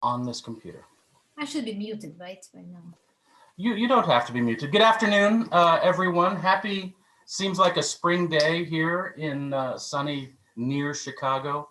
on this computer. I should be muted, right, by now? You don't have to be muted. Good afternoon, everyone. Seems like a spring day here in sunny near Chicago.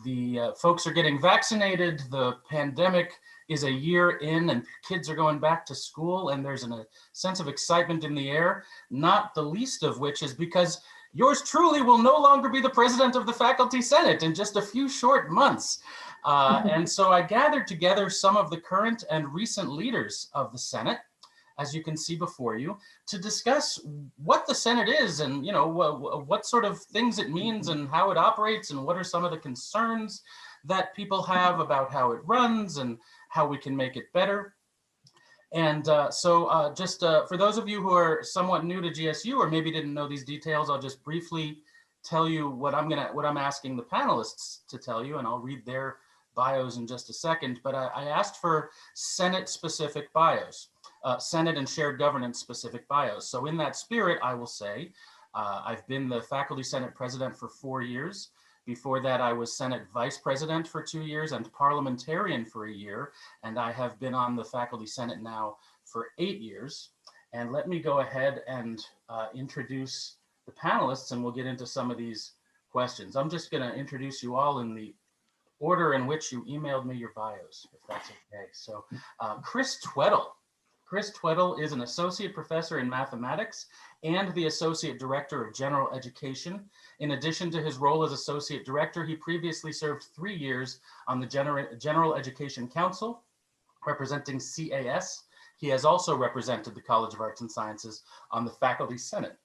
The folks are getting vaccinated. The pandemic is a year in and kids are going back to school, and there's a sense of excitement in the air, not the least of which is because yours truly will no longer be the president of the Faculty Senate in just a few short months. And so I gathered together some of the current and recent leaders of the Senate, as you can see before you, to discuss what the Senate is and what sort of things it means and how it operates and what are some of the concerns that people have about how it runs and how we can make it better. And for those of you who are somewhat new to GSU or maybe didn't know these details, I'll just briefly tell you what I'm asking the panelists to tell you, and I'll read their bios in just a second. But I asked for Senate-specific bios, Senate and shared governance specific bios. So in that spirit, I will say I've been the Faculty Senate president for 4 years. Before that, I was Senate Vice President for 2 years and parliamentarian for a year. And I have been on the Faculty Senate now for 8 years. And let me go ahead and introduce the panelists, and we'll get into some of these questions. I'm just going to introduce you all in the order in which you emailed me your bios, if that's okay. So Chris Twittle. Chris Twittle is an associate professor in mathematics and the associate director of general education. In addition to his role as associate director, he previously served 3 years on the General Education Council, representing CAS. He has also represented the College of Arts and Sciences on the Faculty Senate.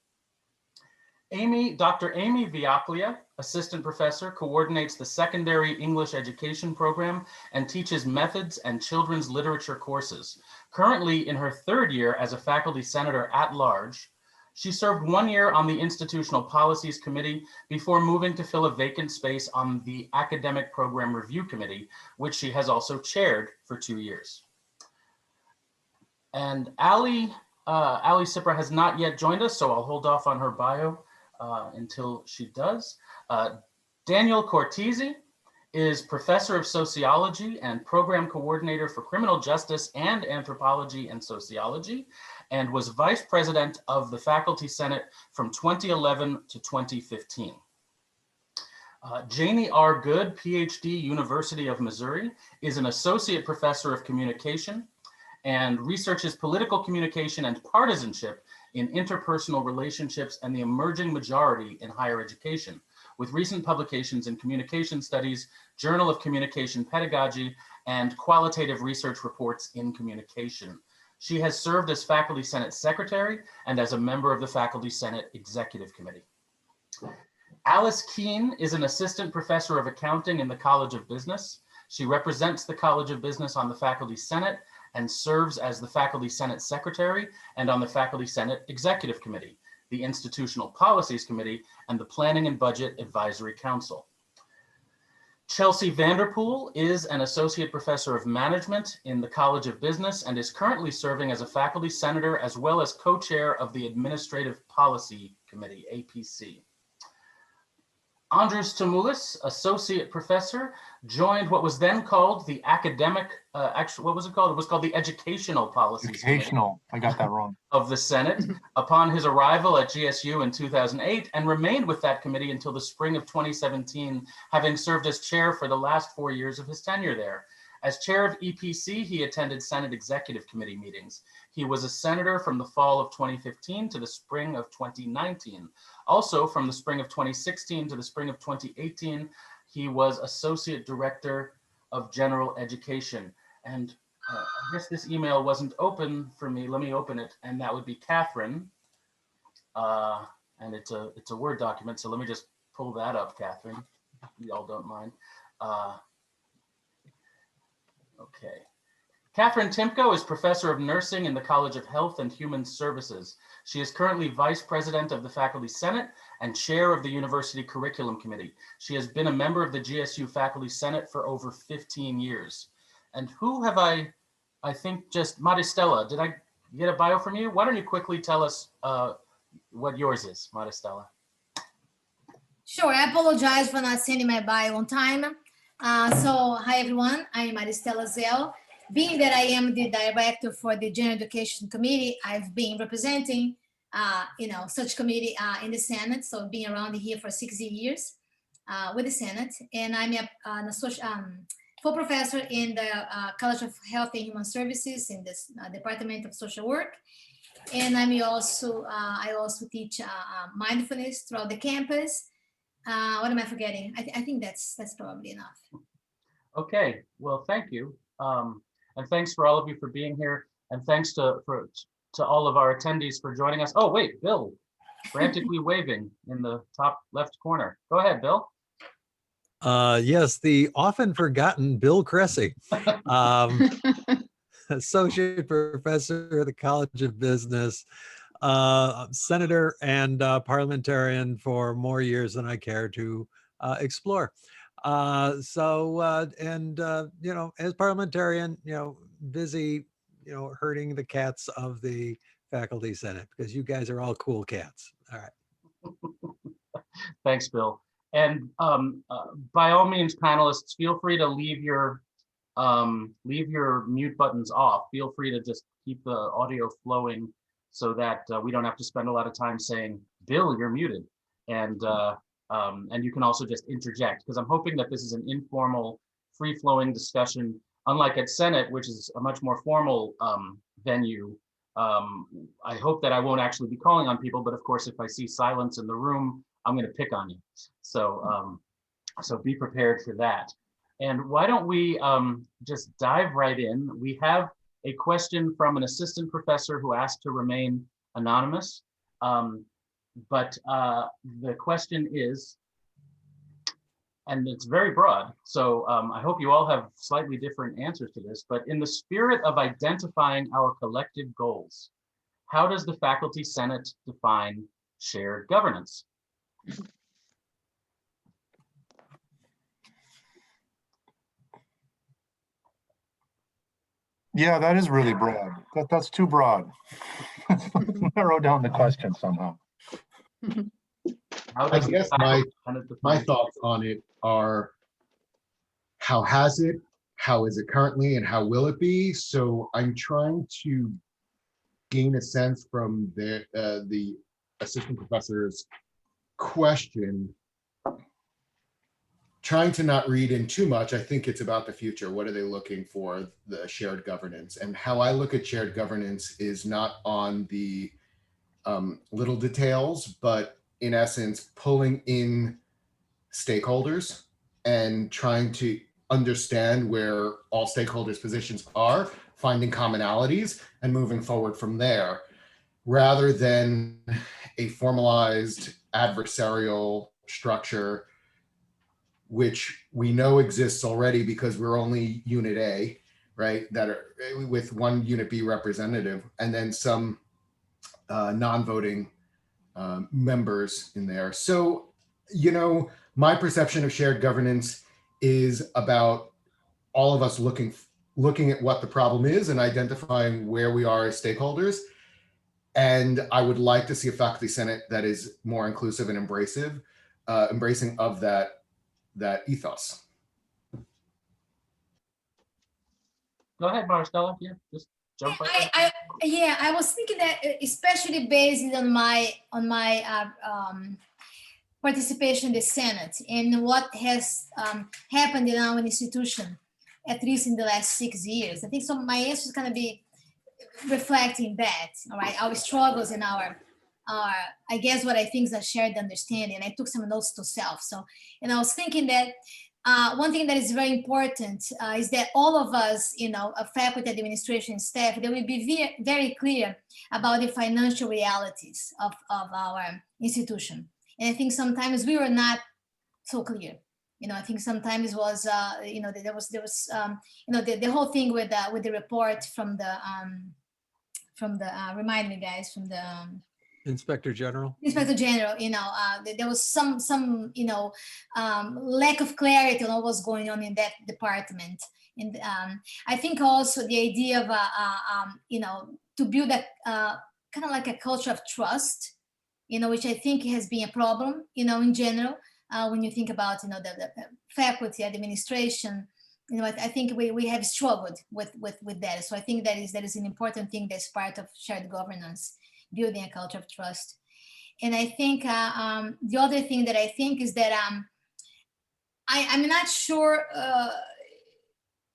Dr. Amy Viaclia, assistant professor, coordinates the secondary English education program and teaches methods and children's literature courses. Currently in her 3rd year as a faculty senator at large, she served 1 year on the Institutional Policies Committee before moving to fill a vacant space on the Academic Program Review Committee, which she has also chaired for 2 years. And Ali Sipra has not yet joined us, so I'll hold off on her bio until she does. Daniel Cortese is professor of sociology and program coordinator for criminal justice and anthropology and sociology, and was vice president of the Faculty Senate from 2011 to 2015. Janie R. Good, Ph.D., University of Missouri, is an associate professor of communication and researches political communication and partisanship in interpersonal relationships and the emerging majority in higher education, with recent publications in Communication Studies, Journal of Communication Pedagogy, and qualitative research reports in communication. She has served as Faculty Senate Secretary and as a member of the Faculty Senate Executive Committee. Alice Keane is an assistant professor of accounting in the College of Business. She represents the College of Business on the Faculty Senate and serves as the Faculty Senate Secretary and on the Faculty Senate Executive Committee, the Institutional Policies Committee, and the Planning and Budget Advisory Council. Chelsea Vanderpool is an associate professor of management in the College of Business and is currently serving as a faculty senator as well as co-chair of the Administrative Policy Committee, APC. Andres Tamoulis, associate professor, joined what was then called the academic, what was it called? It was called the Educational Policies Committee. I got that wrong. Of the Senate upon his arrival at GSU in 2008 and remained with that committee until the spring of 2017, having served as chair for the last 4 years of his tenure there. As chair of EPC, he attended Senate Executive Committee meetings. He was a senator from the fall of 2015 to the spring of 2019. Also, from the spring of 2016 to the spring of 2018, he was Associate Director of General Education. And I guess this email wasn't open for me. Let me open it, and that would be Catherine. And it's a Word document, so let me just pull that up, Catherine, if y'all don't mind. Okay. Catherine Timko is professor of nursing in the College of Health and Human Services. She is currently vice president of the Faculty Senate and chair of the University Curriculum Committee. She has been a member of the GSU Faculty Senate for over 15 years. And who have I think just Maristella, did I get a bio from you? Why don't you quickly tell us what yours is, Maristella? Sure, I apologize for not sending my bio on time. So hi everyone, I'm Maristela Zell. Being that I am the director for the General Education Committee, I've been representing, such committee in the Senate. So being around here for 60 years with the Senate, and I'm an associate, full professor in the College of Health and Human Services in this Department of Social Work. And I also teach mindfulness throughout the campus. What am I forgetting? I think that's probably enough. Okay, well, thank you. And thanks for all of you for being here. And thanks to all of our attendees for joining us. Oh, wait, Bill, frantically waving in the top left corner. Go ahead, Bill. Yes, the often forgotten Bill Cressy, associate professor at the College of Business, senator and parliamentarian for more years than I care to explore. As parliamentarian, busy, herding the cats of the faculty senate, because you guys are all cool cats. All right. Thanks, Bill. And by all means, panelists, feel free to leave your mute buttons off. Feel free to just keep the audio flowing so that we don't have to spend a lot of time saying, Bill, you're muted. And you can also just interject, because I'm hoping that this is an informal, free-flowing discussion, unlike at Senate, which is a much more formal venue. I hope that I won't actually be calling on people, but of course, if I see silence in the room, I'm going to pick on you. So, so be prepared for that. And why don't we just dive right in? We have a question from an assistant professor who asked to remain anonymous. But the question is, and it's very broad, so I hope you all have slightly different answers to this, but in the spirit of identifying our collective goals, how does the Faculty Senate define shared governance? Yeah, that is really broad. That's too broad. Narrow down the question somehow. How I does the guess Faculty Senate my define thoughts on it are, how has it, how is it currently, and how will it be? So I'm trying to gain a sense from the assistant professor's question, trying to not read in too much. I think it's about the future. What are they looking for, the shared governance? And how I look at shared governance is not on the little details, but in essence, pulling in stakeholders and trying to understand where all stakeholders' positions are, finding commonalities, and moving forward from there, rather than a formalized adversarial structure, which we know exists already because we're only Unit A, right? That are with one Unit B representative, and then some non-voting members in there. So, my perception of shared governance is about all of us looking at what the problem is and identifying where we are as stakeholders. And I would like to see a faculty senate that is more inclusive and embracing of that ethos. Go ahead, Maristella. Yeah, just jump right in. I was thinking that, especially based on my participation in the Senate and what has happened in our institution, at least in the last 6 years. I think so. My answer is going to be reflecting that. All right, our struggles and our I guess what I think is a shared understanding. I took some notes to self. So, and I was thinking that one thing that is very important is that all of us, faculty, administration, staff, they will be very clear about the financial realities of our institution. And I think sometimes we were not so clear. I think sometimes was, there was, the whole thing with the report from the remind me guys, from the Inspector General. Inspector General, there was some lack of clarity on what was going on in that department. And I think also the idea of, to build a kind of like a culture of trust, which I think has been a problem, in general, when you think about, the faculty administration, I think we have struggled with that. So I think that is an important thing that's part of shared governance, building a culture of trust. And I think the other thing that I think is that I'm not sure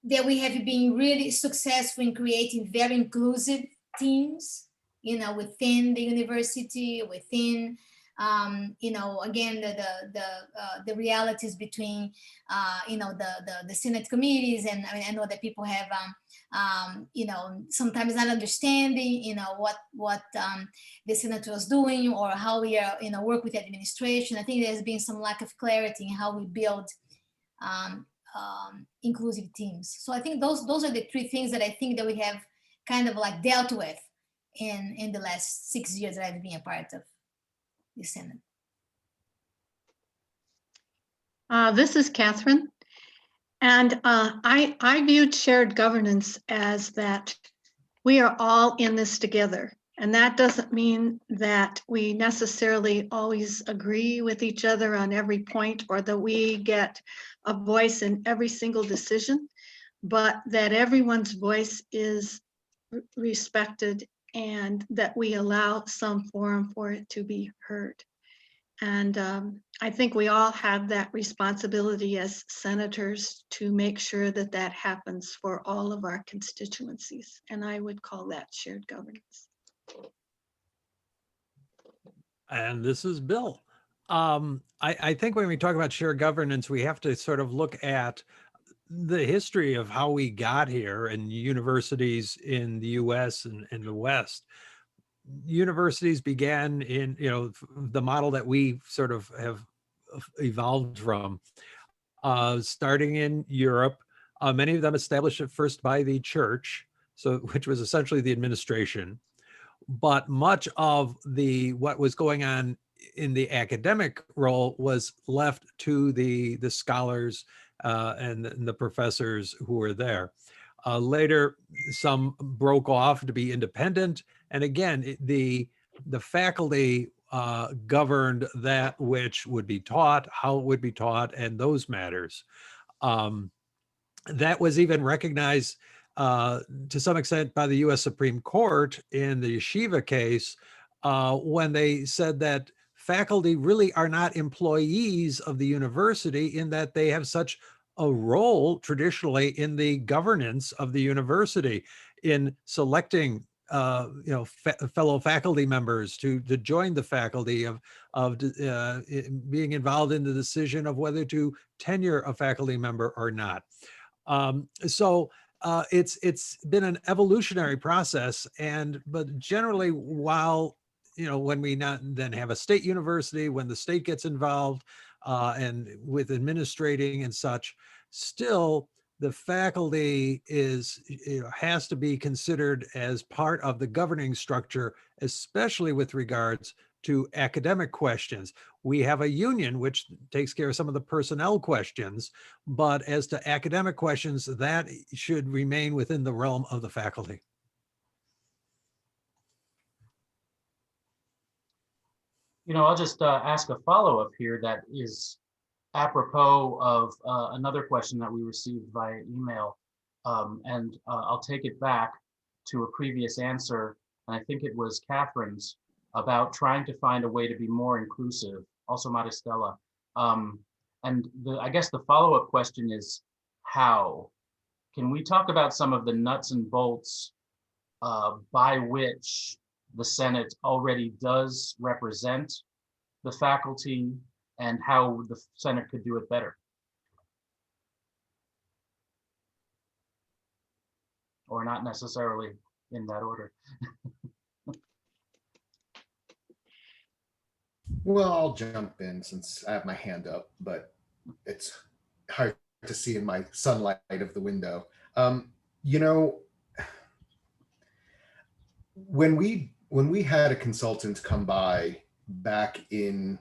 that we have been really successful in creating very inclusive teams, within the university, within, again, the realities between, the Senate committees. And I know that people have, sometimes not understanding, what the Senate was doing, or how we are, work with the administration. I think there's been some lack of clarity in how we build inclusive teams. So I think those are the three things that I think that we have kind of like dealt with in the last 6 years that I've been a part of the Senate. This is Catherine. And I viewed shared governance as that we are all in this together. And that doesn't mean that we necessarily always agree with each other on every point, or that we get a voice in every single decision, but that everyone's voice is respected, and that we allow some forum for it to be heard. And I think we all have that responsibility as senators to make sure that that happens for all of our constituencies. And I would call that shared governance. And this is Bill. I think when we talk about shared governance, we have to sort of look at the history of how we got here in universities in the US and the West. Universities began in, the model that we sort of have evolved from, starting in Europe. Many of them established at first by the church, which was essentially the administration. But much of what was going on in the academic role was left to the scholars and the professors who were there. Later, some broke off to be independent. And again, the faculty governed that which would be taught, how it would be taught, and those matters. That was even recognized to some extent by the US Supreme Court in the yeshiva case, when they said that faculty really are not employees of the university, in that they have such a role traditionally in the governance of the university, in selecting fellow faculty members to join the faculty, of being involved in the decision of whether to tenure a faculty member or not. So it's been an evolutionary process, but generally, while when we then have a state university, when the state gets involved and with administrating and such, still the faculty has to be considered as part of the governing structure, especially with regards to academic questions. We have a union which takes care of some of the personnel questions, but as to academic questions, that should remain within the realm of the faculty. I'll just ask a follow-up here that is apropos of another question that we received via email. And I'll take it back to a previous answer, and I think it was Catherine's, about trying to find a way to be more inclusive, also Maristella. And I guess the follow-up question is, how? Can we talk about some of the nuts and bolts by which the Senate already does represent the faculty, and how the Senate could do it better? Or not necessarily in that order. Well, I'll jump in since I have my hand up, but it's hard to see in my sunlight of the window. When we had a consultant come by back in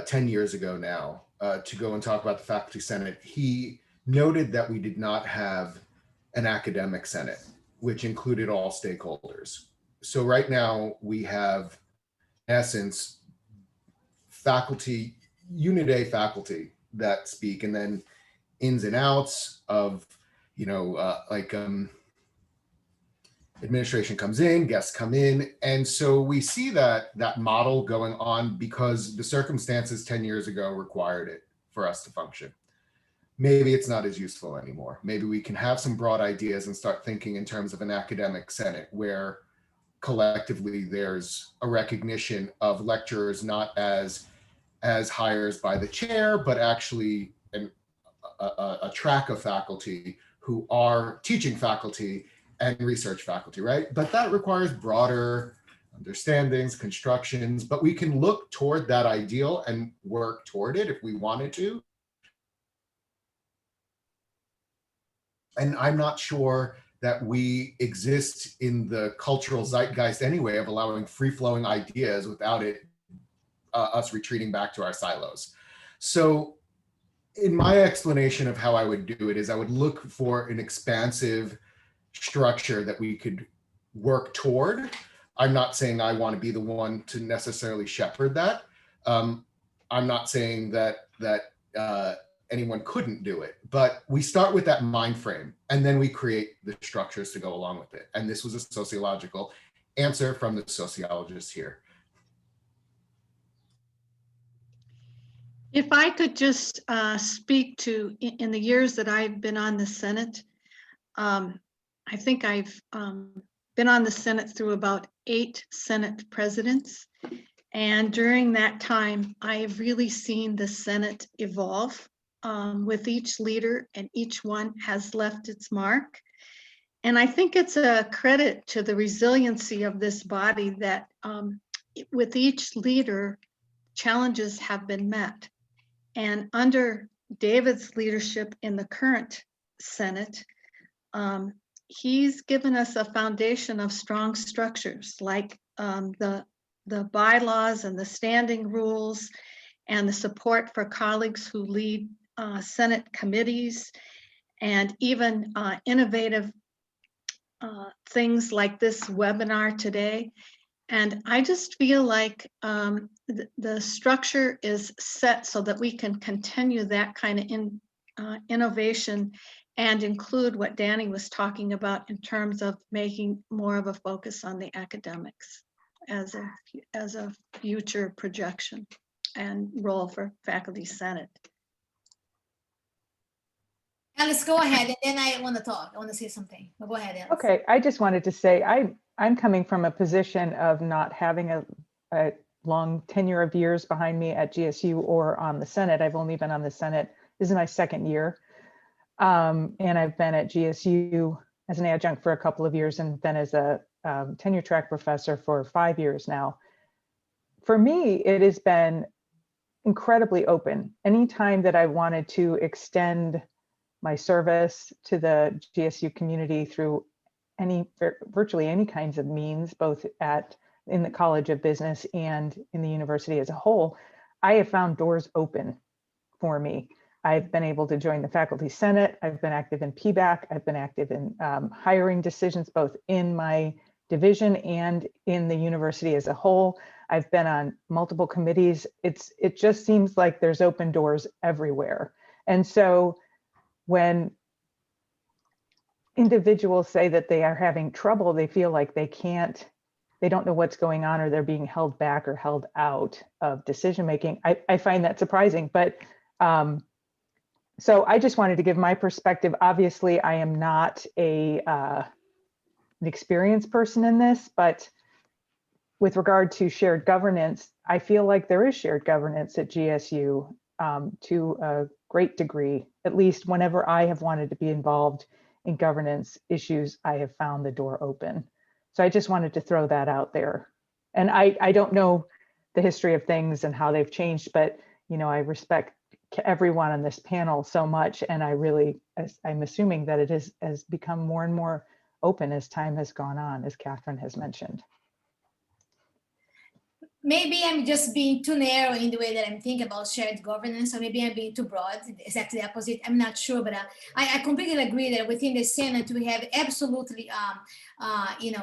10 years ago now to go and talk about the faculty senate, he noted that we did not have an academic senate, which included all stakeholders. So right now we have, in essence, faculty unit A faculty that speak, and then ins and outs of, administration comes in, guests come in. And so we see that model going on because the circumstances 10 years ago required it for us to function. Maybe it's not as useful anymore. Maybe we can have some broad ideas and start thinking in terms of an academic senate where collectively there's a recognition of lecturers not as hires by the chair, but actually a track of faculty who are teaching faculty and research faculty, right? But that requires broader understandings, constructions, but we can look toward that ideal and work toward it if we wanted to. And I'm not sure that we exist in the cultural zeitgeist anyway of allowing free-flowing ideas without it us retreating back to our silos. So in my explanation of how I would do it is I would look for an expansive structure that we could work toward. I'm not saying I want to be the one to necessarily shepherd that. I'm not saying that anyone couldn't do it, but we start with that mind frame and then we create the structures to go along with it. And this was a sociological answer from the sociologists here. If I could just speak to, in the years that I've been on the Senate, I think I've been on the Senate through about 8 Senate presidents. And during that time, I have really seen the Senate evolve with each leader, and each one has left its mark. And I think it's a credit to the resiliency of this body that with each leader, challenges have been met. And under David's leadership in the current Senate, he's given us a foundation of strong structures like the bylaws and the standing rules and the support for colleagues who lead Senate committees, and even innovative things like this webinar today. And I just feel like the structure is set so that we can continue that kind of innovation and include what Danny was talking about in terms of making more of a focus on the academics as a future projection and role for Faculty Senate. Alice, go ahead, and then I want to talk. I want to say something. Well, go ahead, Alice. Okay, I just wanted to say I'm coming from a position of not having a long tenure of years behind me at GSU or on the Senate. I've only been on the Senate, this is my 2nd year. And I've been at GSU as an adjunct for a couple of years and then as a tenure track professor for 5 years now. For me, it has been incredibly open. Anytime that I wanted to extend my service to the GSU community through virtually any kinds of means, both in the College of Business and in the university as a whole, I have found doors open for me. I've been able to join the Faculty Senate. I've been active in PBAC. I've been active in hiring decisions, both in my division and in the university as a whole. I've been on multiple committees. It just seems like there's open doors everywhere. And so when individuals say that they are having trouble, they feel like they don't know what's going on, or they're being held back or held out of decision making. I find that surprising, but so I just wanted to give my perspective. Obviously, I am not an experienced person in this, but with regard to shared governance, I feel like there is shared governance at GSU to a great degree. At least whenever I have wanted to be involved in governance issues, I have found the door open. So I just wanted to throw that out there. And I don't know the history of things and how they've changed, but I respect everyone on this panel so much, and I'm assuming that it has become more and more open as time has gone on, as Catherine has mentioned. maybe I'm just being too narrow in the way that I'm thinking about shared governance, or maybe I'm being too broad, exactly the opposite. I'm not sure, but I completely agree that within the Senate, we have absolutely,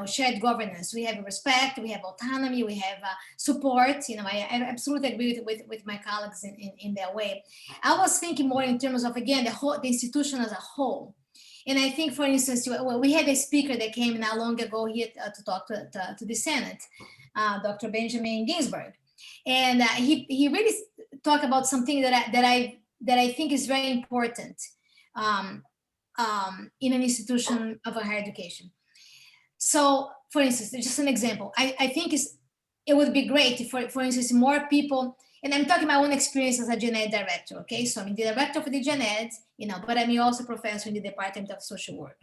shared governance. We have respect, we have autonomy, we have support. I absolutely agree with my colleagues in that way. I was thinking more in terms of, again, the institution as a whole. And I think, for instance, we had a speaker that came not long ago here to talk to the Senate, Dr. Benjamin Ginsburg, and he really talked about something that I think is very important in an institution of higher education. So, for instance, just an example, I think it would be great if, for instance, more people. And I'm talking my own experience as a gen ed director, okay? So I'm the director for the gen ed, but I'm also a professor in the Department of Social Work.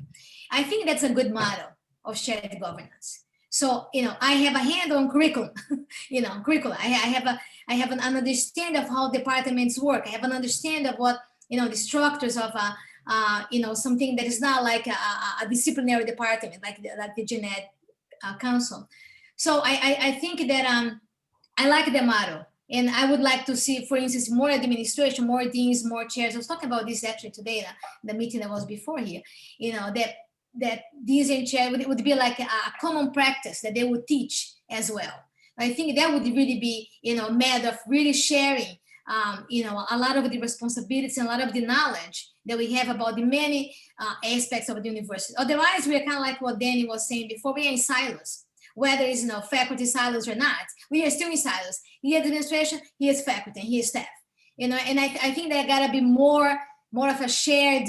I think that's a good model of shared governance. So, I have a hand on curriculum, curricula. I have an understanding of how departments work. I have an understanding of what, the structures of something that is not like a disciplinary department, like the gen ed council. So I think that I like the model. And I would like to see, for instance, more administration, more deans, more chairs. I was talking about this actually today, the meeting that was before here, that deans and chairs would be like a common practice that they would teach as well. I think that would really be, matter of really sharing, a lot of the responsibilities and a lot of the knowledge that we have about the many aspects of the university. Otherwise, we're kind of like what Danny was saying before, we're in silos. Whether it's faculty silos or not, we are still in silos. He is administration, he is faculty, and he is staff. And I think there gotta be more of a shared,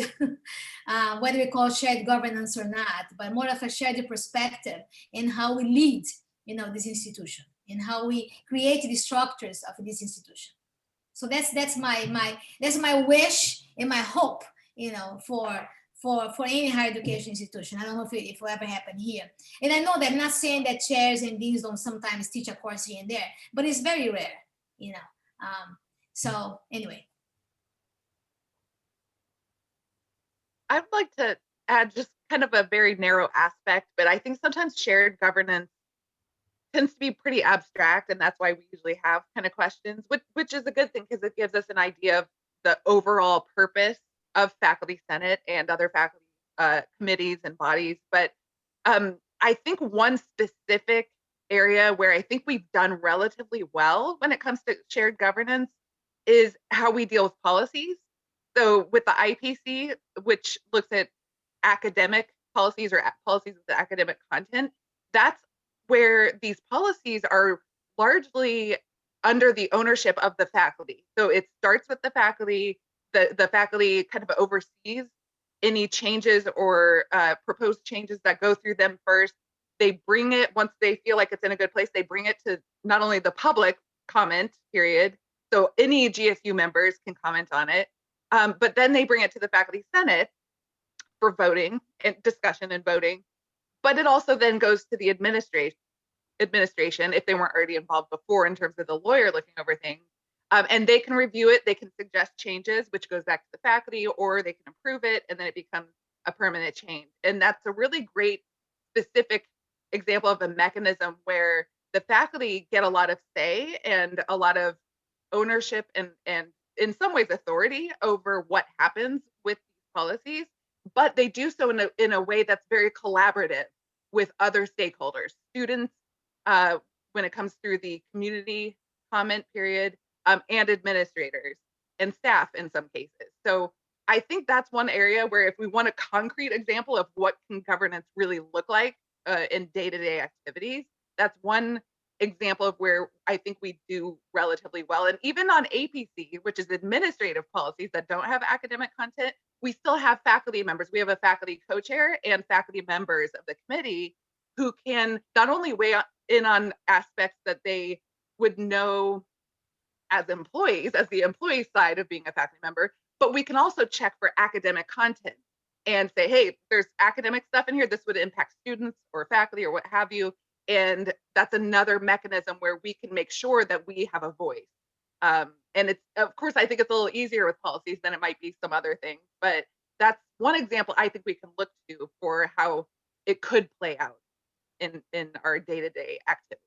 whether we call shared governance or not, but more of a shared perspective in how we lead, this institution, and how we create the structures of this institution. So that's my wish and my hope, for any higher education institution. I don't know if it will ever happen here. And I know that I'm not saying that chairs and deans don't sometimes teach a course here and there, but it's very rare, So anyway. I'd like to add just kind of a very narrow aspect, but I think sometimes shared governance tends to be pretty abstract, and that's why we usually have kind of questions, which is a good thing because it gives us an idea of the overall purpose of Faculty Senate and other faculty committees and bodies. But I think one specific area where I think we've done relatively well when it comes to shared governance is how we deal with policies. So with the IPC, which looks at academic policies or policies with the academic content, that's where these policies are largely under the ownership of the faculty. So it starts with the faculty. The faculty kind of oversees any changes or proposed changes that go through them first. They bring it, once they feel like it's in a good place, they bring it to not only the public comment period, so any GSU members can comment on it, but then they bring it to the Faculty Senate for voting and discussion and voting. But it also then goes to the administration if they weren't already involved before in terms of the lawyer looking over things. And they can review it, they can suggest changes, which goes back to the faculty, or they can approve it, and then it becomes a permanent change. And that's a really great specific example of a mechanism where the faculty get a lot of say and a lot of ownership and in some ways authority over what happens with these policies, but they do so in a way that's very collaborative with other stakeholders, students, when it comes through the community comment period, and administrators and staff in some cases. So I think that's one area where if we want a concrete example of what can governance really look like in day-to-day activities, that's one example of where I think we do relatively well. And even on APC, which is administrative policies that don't have academic content, we still have faculty members. We have a faculty co-chair and faculty members of the committee who can not only weigh in on aspects that they would know as employees, as the employee side of being a faculty member, but we can also check for academic content and say, hey, there's academic stuff in here. This would impact students or faculty or what have you. And that's another mechanism where we can make sure that we have a voice. And it's, of course, I think it's a little easier with policies than it might be some other things, but that's one example I think we can look to for how it could play out in our day-to-day activity.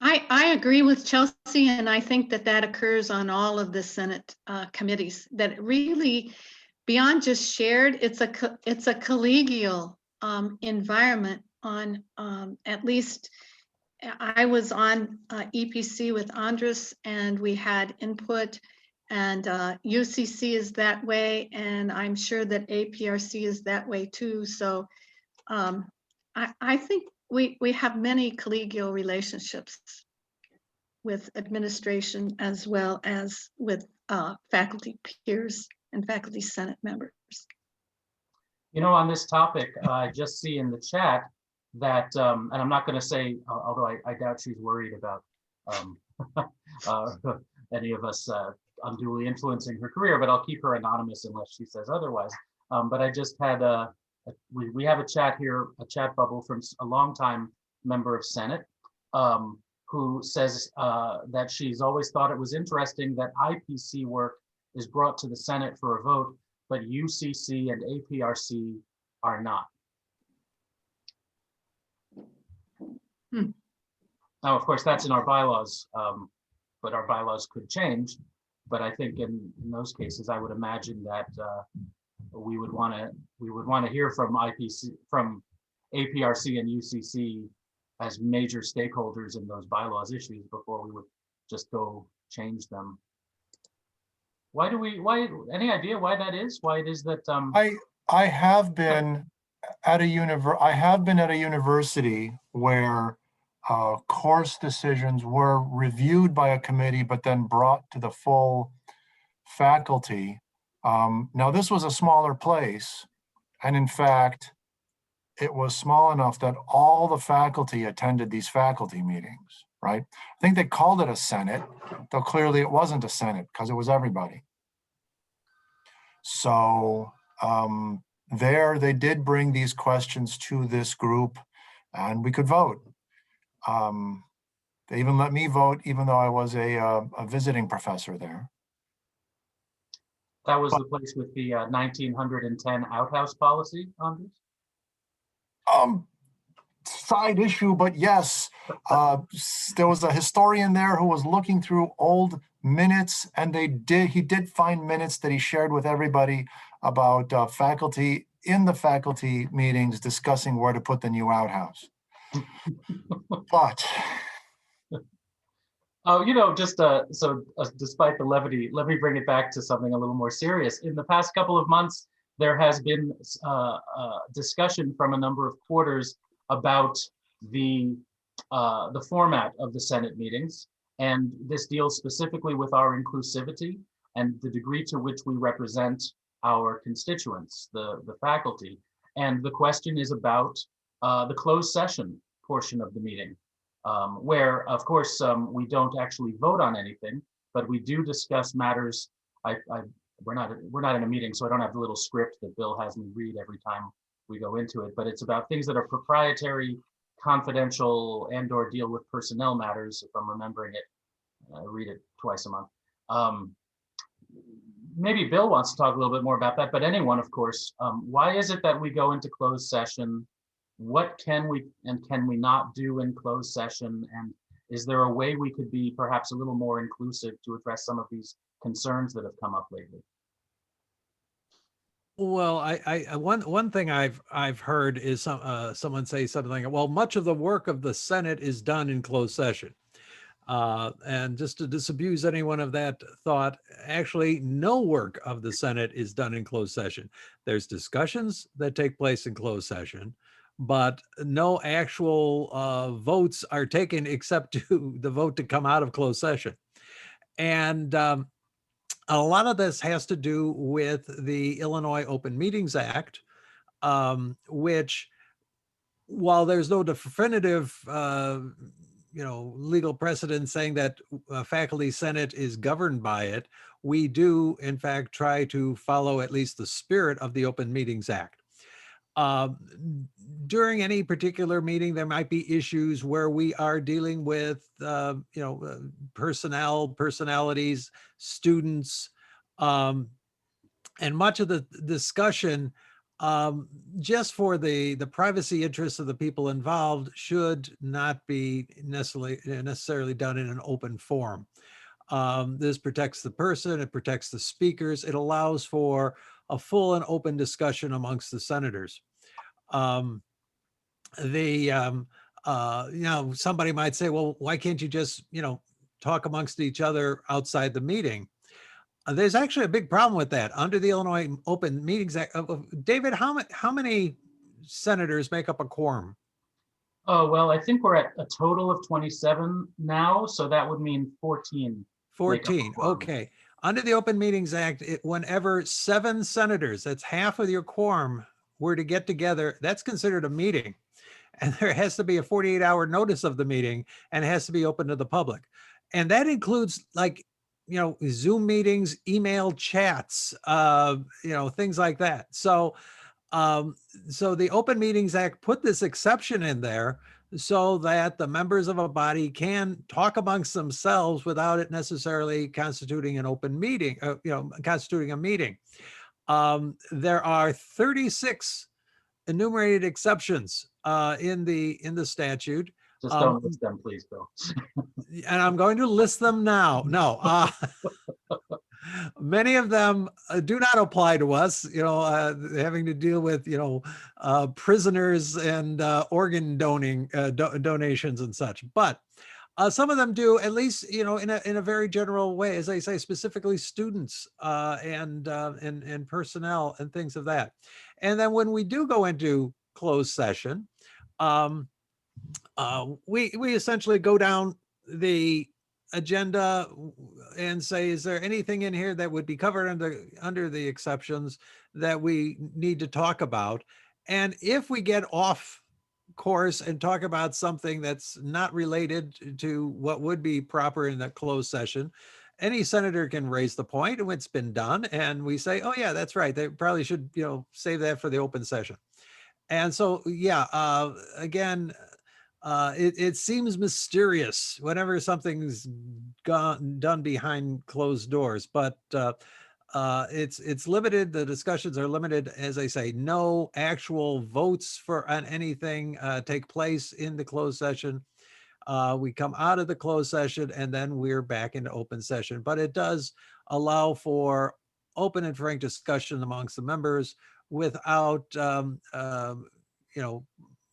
I agree with Chelsea, and I think that that occurs on all of the Senate committees, that really, beyond just shared, it's a collegial environment on, at least I was on EPC with Andres, and we had input, and UCC is that way, and I'm sure that APRC is that way too. So I think we have many collegial relationships with administration as well as with faculty peers and faculty senate members. You know, on this topic, I just see in the chat that, and I'm not going to say, although I doubt she's worried about any of us unduly influencing her career, but I'll keep her anonymous unless she says otherwise. But I just had we have a chat here, a chat bubble from a longtime member of Senate, who says that she's always thought it was interesting that IPC work is brought to the Senate for a vote, but UCC and APRC are not. Now, of course, that's in our bylaws, but our bylaws could change. But I think in those cases, I would imagine that we would want to hear from IPC, from APRC and UCC as major stakeholders in those bylaws issues before we would just go change them. Why any idea why that is? Why it is that I have been at a university where course decisions were reviewed by a committee, but then brought to the full faculty. Now, this was a smaller place, and in fact, it was small enough that all the faculty attended these faculty meetings, right? I think they called it a Senate, though clearly it wasn't a Senate because it was everybody. So there they did bring these questions to this group and we could vote. They even let me vote, even though I was a visiting professor there. That was the place with the 1910 outhouse policy on this? Side issue, but yes, there was a historian there who was looking through old minutes, and he did find minutes that he shared with everybody about faculty in the faculty meetings discussing where to put the new outhouse. But oh, you know, just despite the levity, let me bring it back to something a little more serious. In the past couple of months, there has been discussion from a number of quarters about the format of the Senate meetings, and this deals specifically with our inclusivity and the degree to which we represent our constituents, the faculty. And the question is about the closed session portion of the meeting, where, of course, we don't actually vote on anything, but we do discuss matters. We're not in a meeting, so I don't have the little script that Bill has me read every time we go into it, but it's about things that are proprietary, confidential, and/or deal with personnel matters, if I'm remembering it. I read it twice a month. Maybe Bill wants to talk a little bit more about that, but anyone, of course. Why is it that we go into closed session? What can we and can we not do in closed session? And is there a way we could be perhaps a little more inclusive to address some of these concerns that have come up lately? Well, one thing I've heard is someone say something like, well, much of the work of the Senate is done in closed session. And just to disabuse anyone of that thought, actually, no work of the Senate is done in closed session. There's discussions that take place in closed session, but no actual votes are taken except to the vote to come out of closed session. And a lot of this has to do with the Illinois Open Meetings Act, which, while there's no definitive legal precedent saying that faculty senate is governed by it, we do in fact try to follow at least the spirit of the Open Meetings Act. During any particular meeting, there might be issues where we are dealing with personalities, students, and much of the discussion just for the privacy interests of the people involved, should not be necessarily done in an open forum. This protects the person, it protects the speakers, it allows for a full and open discussion amongst the senators. Somebody might say, well, why can't you just, talk amongst each other outside the meeting? There's actually a big problem with that. Under the Illinois Open Meetings Act, David, how many senators make up a quorum? Oh, well, I think we're at a total of 27 now, so that would mean 14. 14, okay. Under the Open Meetings Act, whenever 7 senators, that's half of your quorum, were to get together, that's considered a meeting. And there has to be a 48-hour notice of the meeting, and it has to be open to the public. And that includes Zoom meetings, email chats, things like that. So the Open Meetings Act put this exception in there so that the members of a body can talk amongst themselves without it necessarily constituting an open meeting, constituting a meeting. There are 36 enumerated exceptions in the statute. Just don't list them, please, Bill. And I'm going to list them now. No, many of them do not apply to us, having to deal with, prisoners and organ donations and such. But some of them do, at least, in a very general way, as I say, specifically students and personnel and things of that. And then when we do go into closed session, we essentially go down the agenda and say, is there anything in here that would be covered under the exceptions that we need to talk about? And if we get off course and talk about something that's not related to what would be proper in the closed session, any senator can raise the point, and it's been done, and we say, oh yeah, that's right, they probably should save that for the open session. And so again, it seems mysterious whenever something's done behind closed doors, but it's limited. The discussions are limited. As I say, no actual votes on anything take place in the closed session. We come out of the closed session and then we're back into open session, but it does allow for open and frank discussion amongst the members without,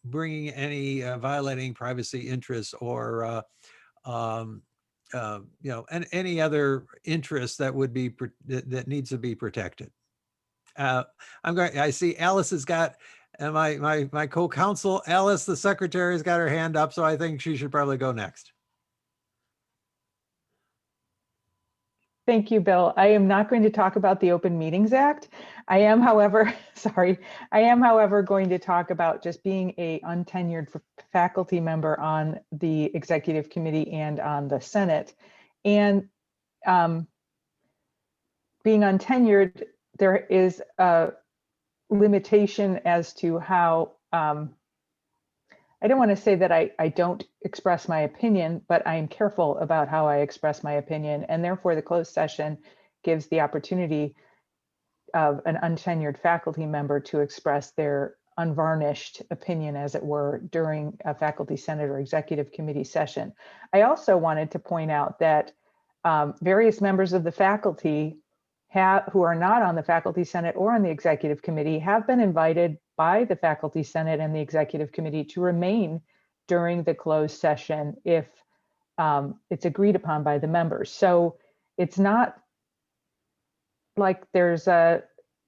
bringing any violating privacy interests or and any other interest that would be that needs to be protected. I see Alice has got, and my co-counsel Alice, the secretary, has got her hand up, so I think she should probably go next. Thank you, Bill. I am not going to talk about the Open Meetings Act. I am, however, going to talk about just being a untenured faculty member on the executive committee and on the Senate. And being untenured, there is a limitation as to how, I don't want to say that I don't express my opinion, but I am careful about how I express my opinion. And therefore the closed session gives the opportunity of an untenured faculty member to express their unvarnished opinion, as it were, during a faculty senate or executive committee session. I also wanted to point out that various members of the faculty who are not on the faculty senate or on the executive committee have been invited by the faculty senate and the executive committee to remain during the closed session if it's agreed upon by the members. So it's not like there's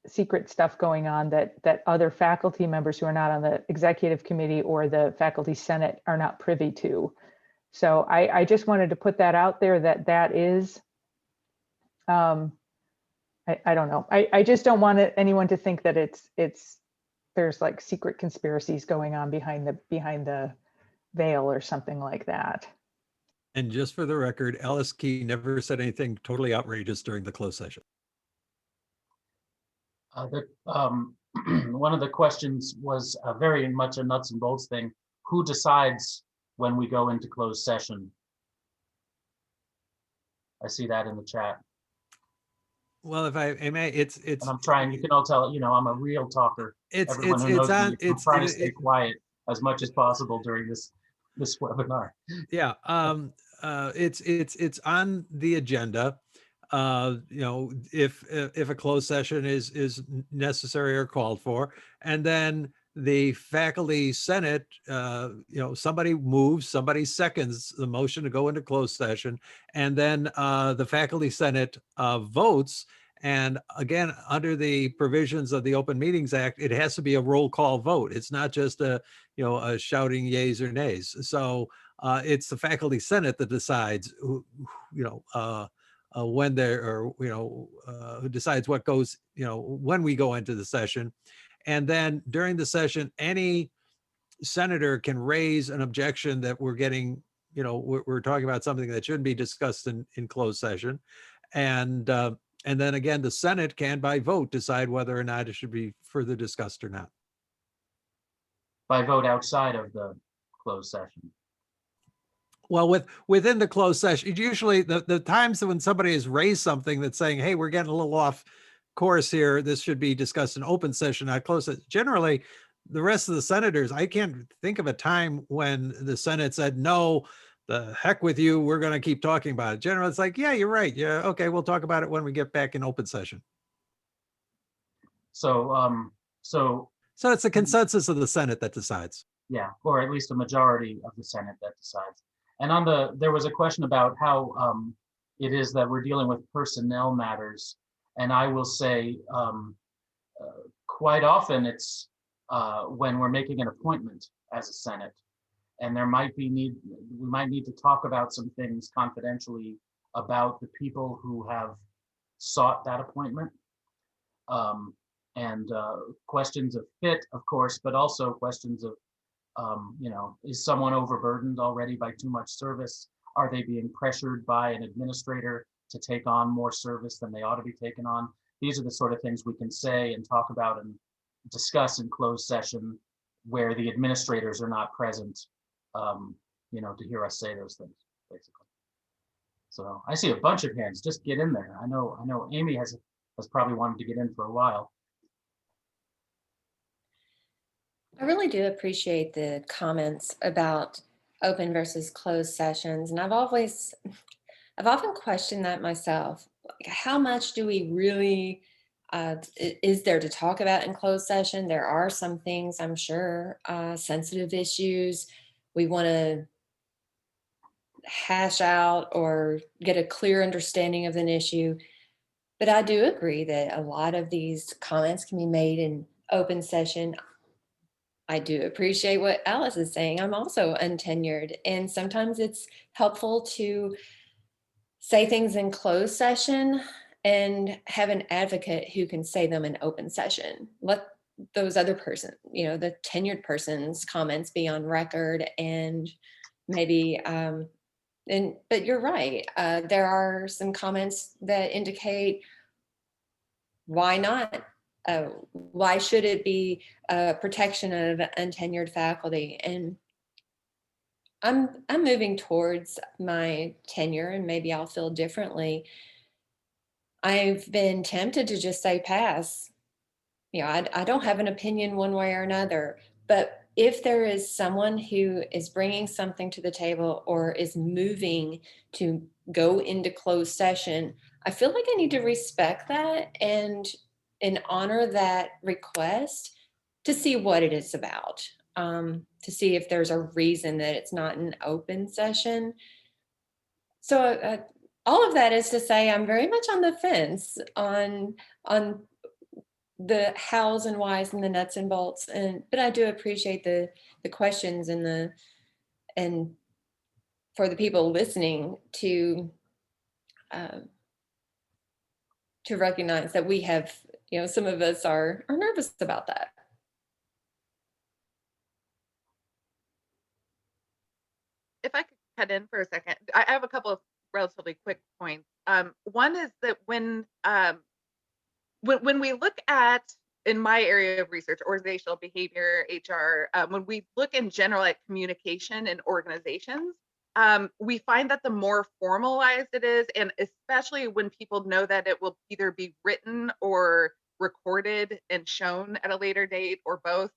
secret stuff going on that other faculty members who are not on the executive committee or the faculty senate are not privy to. So I just wanted to put that out there, that is, I don't know. I just don't want anyone to think that there's like secret conspiracies going on behind the veil or something like that. And just for the record, Alice Keane never said anything totally outrageous during the closed session. One of the questions was very much a nuts and bolts thing. Who decides when we go into closed session? I see that in the chat. Well, if I may, it's And I'm trying, you can all tell, I'm a real talker. it's Everyone who it's knows on me, I'm trying to stay quiet as much as possible during this webinar. yeah. It's on the agenda. If a closed session is necessary or called for, and then the faculty senate, somebody moves, somebody seconds the motion to go into closed session, and then the faculty senate votes. And again, under the provisions of the Open Meetings Act, it has to be a roll call vote. It's not just a shouting yays or nays. So it's the faculty senate that decides when there, or who decides what goes, when we go into the session. And then during the session, any senator can raise an objection that we're getting, we're talking about something that shouldn't be discussed in closed session. And then again, the Senate can by vote decide whether or not it should be further discussed or not. By vote outside of the closed session. Well, within the closed session, usually the times when somebody has raised something that's saying, hey, we're getting a little off course here, this should be discussed in open session, not closed session. Generally, the rest of the senators, I can't think of a time when the Senate said, no, the heck with you, we're going to keep talking about it. Generally, it's like, yeah, you're right. Yeah, okay, we'll talk about it when we get back in open session. So it's the consensus of the Senate that decides. Yeah, or at least a majority of the Senate that decides. And there was a question about how it is that we're dealing with personnel matters. And I will say quite often it's when we're making an appointment as a Senate, and we might need to talk about some things confidentially about the people who have sought that appointment. And questions of fit, of course, but also questions of, is someone overburdened already by too much service? Are they being pressured by an administrator to take on more service than they ought to be taken on? These are the sort of things we can say and talk about and discuss in closed session where the administrators are not present, to hear us say those things, basically. So I see a bunch of hands. Just get in there. I know Amy has probably wanted to get in for a while. I really do appreciate the comments about open versus closed sessions. And I've often questioned that myself. Like, how much do we really, is there to talk about in closed session? There are some things, I'm sure, sensitive issues we want to hash out or get a clear understanding of an issue. But I do agree that a lot of these comments can be made in open session. I do appreciate what Alice is saying. I'm also untenured, and sometimes it's helpful to say things in closed session and have an advocate who can say them in open session. Let those other person, the tenured person's comments be on record, and maybe, but you're right. There are some comments that indicate why not. Why should it be protection of untenured faculty? And I'm moving towards my tenure, and maybe I'll feel differently. I've been tempted to just say pass. I don't have an opinion one way or another, but if there is someone who is bringing something to the table or is moving to go into closed session, I feel like I need to respect that and honor that request to see what it is about, to see if there's a reason that it's not an open session. So all of that is to say I'm very much on the fence on the hows and whys and the nuts and bolts, but I do appreciate the questions and for the people listening to recognize that we have, some of us are nervous about that. If I could cut in for a second, I have a couple of relatively quick points. One is that when we look at, in my area of research, organizational behavior, HR, when we look in general at communication in organizations, we find that the more formalized it is, and especially when people know that it will either be written or recorded and shown at a later date or both,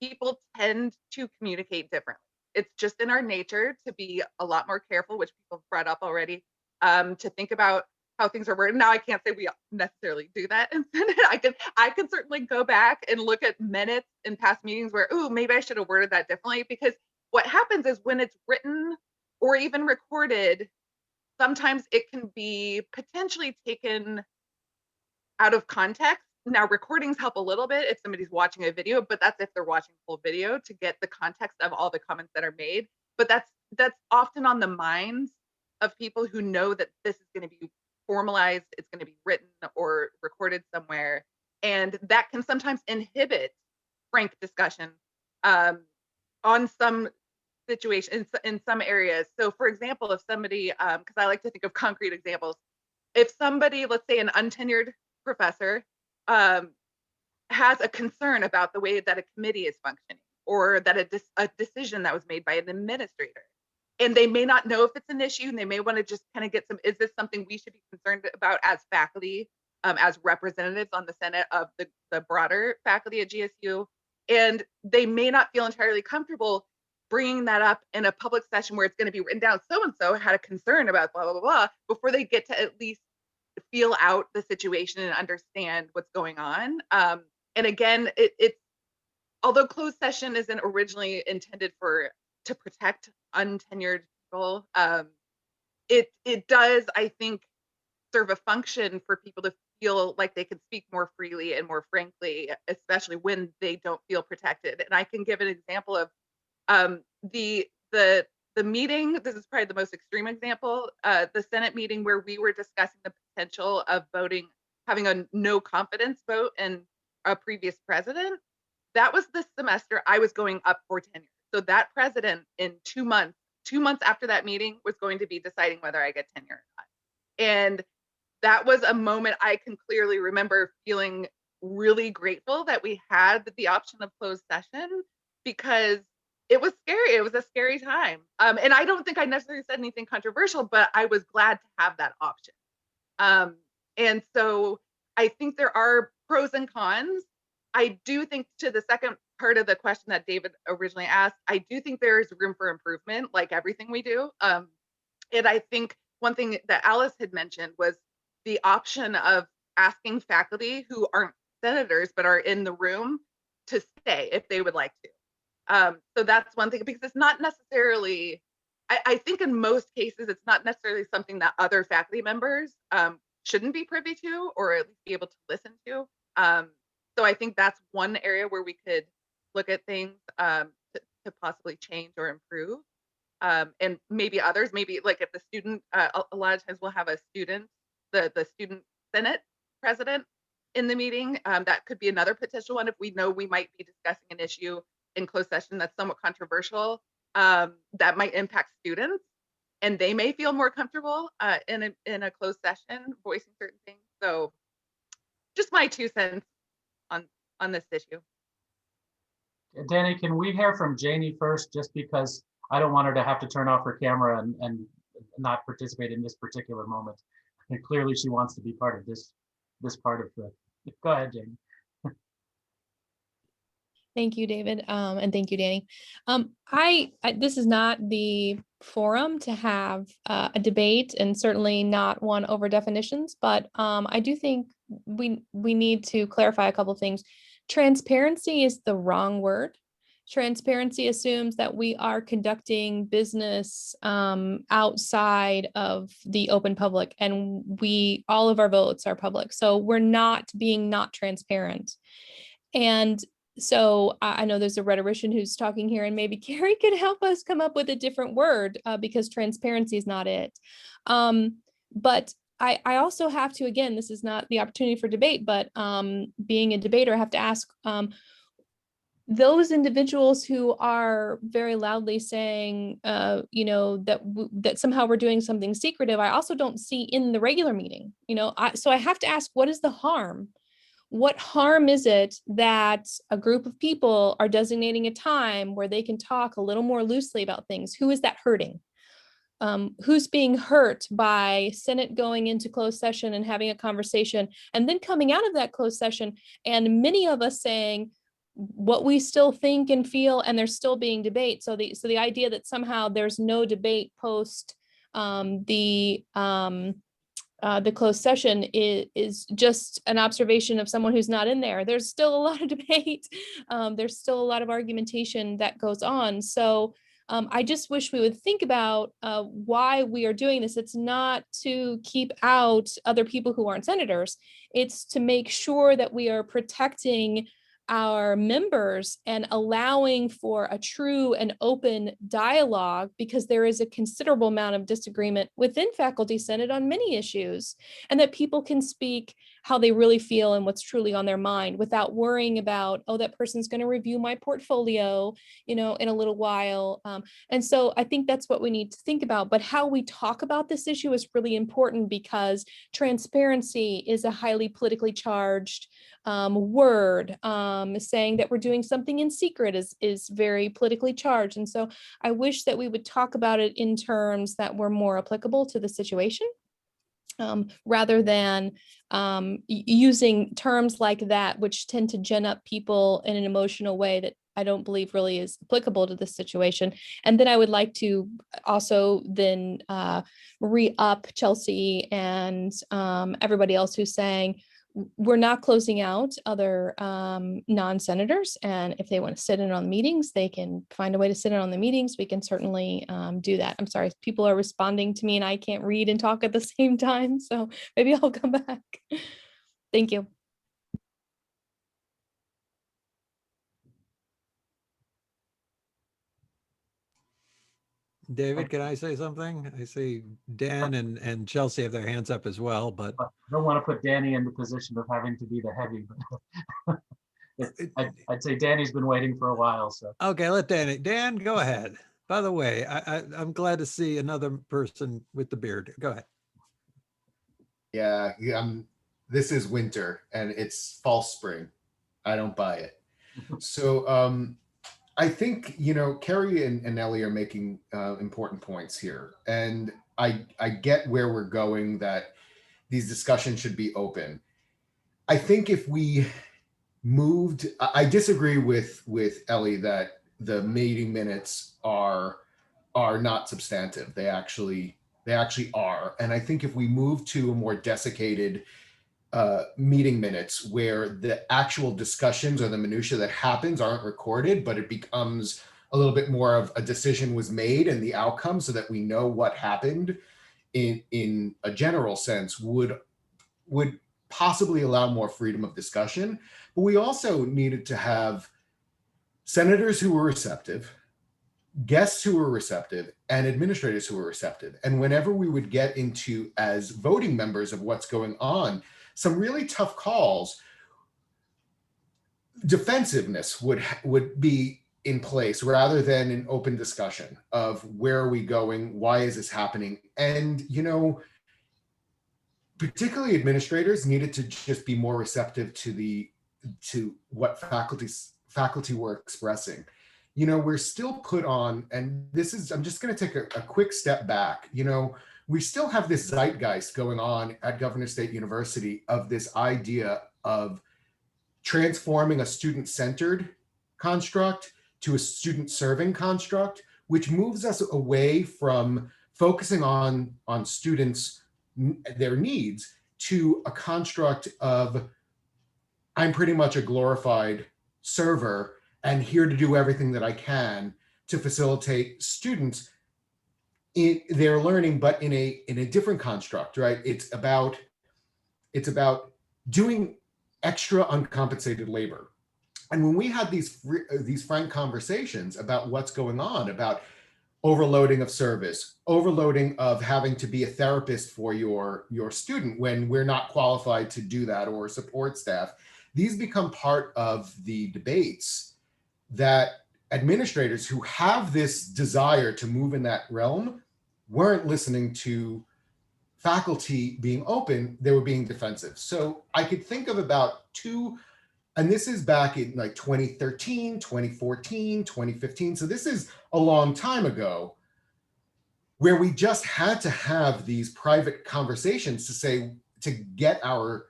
people tend to communicate differently. It's just in our nature to be a lot more careful, which people brought up already, to think about how things are written. Now, I can't say we necessarily do that in Senate. I can certainly go back and look at minutes in past meetings where, ooh, maybe I should have worded that differently, because what happens is when it's written or even recorded, sometimes it can be potentially taken out of context. Now, recordings help a little bit if somebody's watching a video, but that's if they're watching full video to get the context of all the comments that are made. But that's often on the minds of people who know that this is going to be formalized, it's going to be written or recorded somewhere, and that can sometimes inhibit frank discussion on some situations in some areas. So, for example, if somebody, because I like to think of concrete examples, if somebody, let's say an untenured professor, has a concern about the way that a committee is functioning, or that a decision that was made by an administrator, and they may not know if it's an issue, and they may want to just kind of get some, is this something we should be concerned about as faculty, as representatives on the Senate of the broader faculty at GSU, and they may not feel entirely comfortable bringing that up in a public session where it's going to be written down, so-and-so had a concern about blah, blah, blah, before they get to at least feel out the situation and understand what's going on. And again, it's, although closed session isn't originally intended to protect untenured people, it does, I think, serve a function for people to feel like they can speak more freely and more frankly, especially when they don't feel protected. And I can give an example of the meeting. This is probably the most extreme example, the Senate meeting where we were discussing the potential of having a no confidence vote in a previous president. That was the semester I was going up for tenure. So that president in 2 months after that meeting was going to be deciding whether I get tenure or not. And that was a moment I can clearly remember feeling really grateful that we had the option of closed session, because it was scary. It was a scary time. And I don't think I necessarily said anything controversial, but I was glad to have that option. And so I think there are pros and cons. I do think, to the second part of the question that David originally asked, I do think there is room for improvement, like everything we do. And I think one thing that Alice had mentioned was the option of asking faculty who aren't senators but are in the room to stay if they would like to. So that's one thing, because it's not necessarily, I think in most cases, it's not necessarily something that other faculty members shouldn't be privy to, or at least be able to listen to. So I think that's one area where we could look at things to possibly change or improve. And maybe others, maybe like if the student, a lot of times we'll have a student, the student Senate president in the meeting. That could be another potential one if we know we might be discussing an issue in closed session that's somewhat controversial, that might impact students, and they may feel more comfortable in a closed session voicing certain things. So just my 2 cents on this issue. Danny, can we hear from Janie first, just because I don't want her to have to turn off her camera and not participate in this particular moment. And clearly she wants to be part of this part of the, go ahead, Janie. Thank you, David, and thank you, Danny. I this is not the forum to have a debate, and certainly not one over definitions, but I do think we need to clarify a couple of things. Transparency is the wrong word. Transparency assumes that we are conducting business outside of the open public, and all of our votes are public. So we're not being not transparent. And so I know there's a rhetorician who's talking here, and maybe Carrie could help us come up with a different word because transparency is not it. But I also have to, again, this is not the opportunity for debate, but being a debater, I have to ask those individuals who are very loudly saying, that somehow we're doing something secretive. I also don't see in the regular meeting, so I have to ask, what is the harm? What harm is it that a group of people are designating a time where they can talk a little more loosely about things? Who is that hurting? who's being hurt by Senate going into closed session and having a conversation, and then coming out of that closed session, and many of us saying what we still think and feel, and there's still being debate. So the idea that somehow there's no debate post the closed session is just an observation of someone who's not in there. There's still a lot of debate. There's still a lot of argumentation that goes on. So I just wish we would think about why we are doing this. It's not to keep out other people who aren't senators. It's to make sure that we are protecting our members and allowing for a true and open dialogue, because there is a considerable amount of disagreement within Faculty Senate on many issues, and that people can speak how they really feel and what's truly on their mind without worrying about, oh, that person's going to review my portfolio, in a little while. And so I think that's what we need to think about. But how we talk about this issue is really important, because transparency is a highly politically charged word. Saying that we're doing something in secret is very politically charged. And so I wish that we would talk about it in terms that were more applicable to the situation, rather than using terms like that, which tend to gin up people in an emotional way that I don't believe really is applicable to this situation. And then I would like to also then re-up Chelsea and everybody else who's saying, we're not closing out other non-senators, and if they want to sit in on meetings, they can find a way to sit in on the meetings. We can certainly do that. I'm sorry, people are responding to me and I can't read and talk at the same time, so maybe I'll come back. Thank you. David, can I say something? I see Dan and Chelsea have their hands up as well, but I don't want to put Danny in the position of having to be the heavy. I'd say Danny's been waiting for a while, so. okay, let Dan, go ahead. By the way, I'm glad to see another person with the beard. Go ahead. Yeah, this is winter and it's false spring. I don't buy it. So I think, Carrie and Nellie are making important points here. And I get where we're going, that these discussions should be open. I think if we moved, I disagree with Ellie that the meeting minutes are not substantive. They actually are. And I think if we move to a more desiccated meeting minutes, where the actual discussions or the minutia that happens aren't recorded, but it becomes a little bit more of a decision was made and the outcome, so that we know what happened in a general sense, would possibly allow more freedom of discussion. But we also needed to have senators who were receptive, guests who were receptive, and administrators who were receptive. And whenever we would get into, as voting members of what's going on, some really tough calls, defensiveness would be in place, rather than an open discussion of where are we going, why is this happening. And particularly administrators needed to just be more receptive to what faculty were expressing. We're still put on, and I'm just going to take a quick step back. We still have this zeitgeist going on at Governor State University of this idea of transforming a student-centered construct to a student-serving construct, which moves us away from focusing on students, their needs, to a construct of, I'm pretty much a glorified server and here to do everything that I can to facilitate students in their learning, but in a different construct, right? It's about doing extra uncompensated labor. And when we had these frank conversations about what's going on, about overloading of service, overloading of having to be a therapist for your student when we're not qualified to do that, or support staff, these become part of the debates that administrators who have this desire to move in that realm weren't listening to faculty being open, they were being defensive. So I could think of about two, and this is back in like 2013, 2014, 2015. So this is a long time ago. where we just had to have these private conversations to get our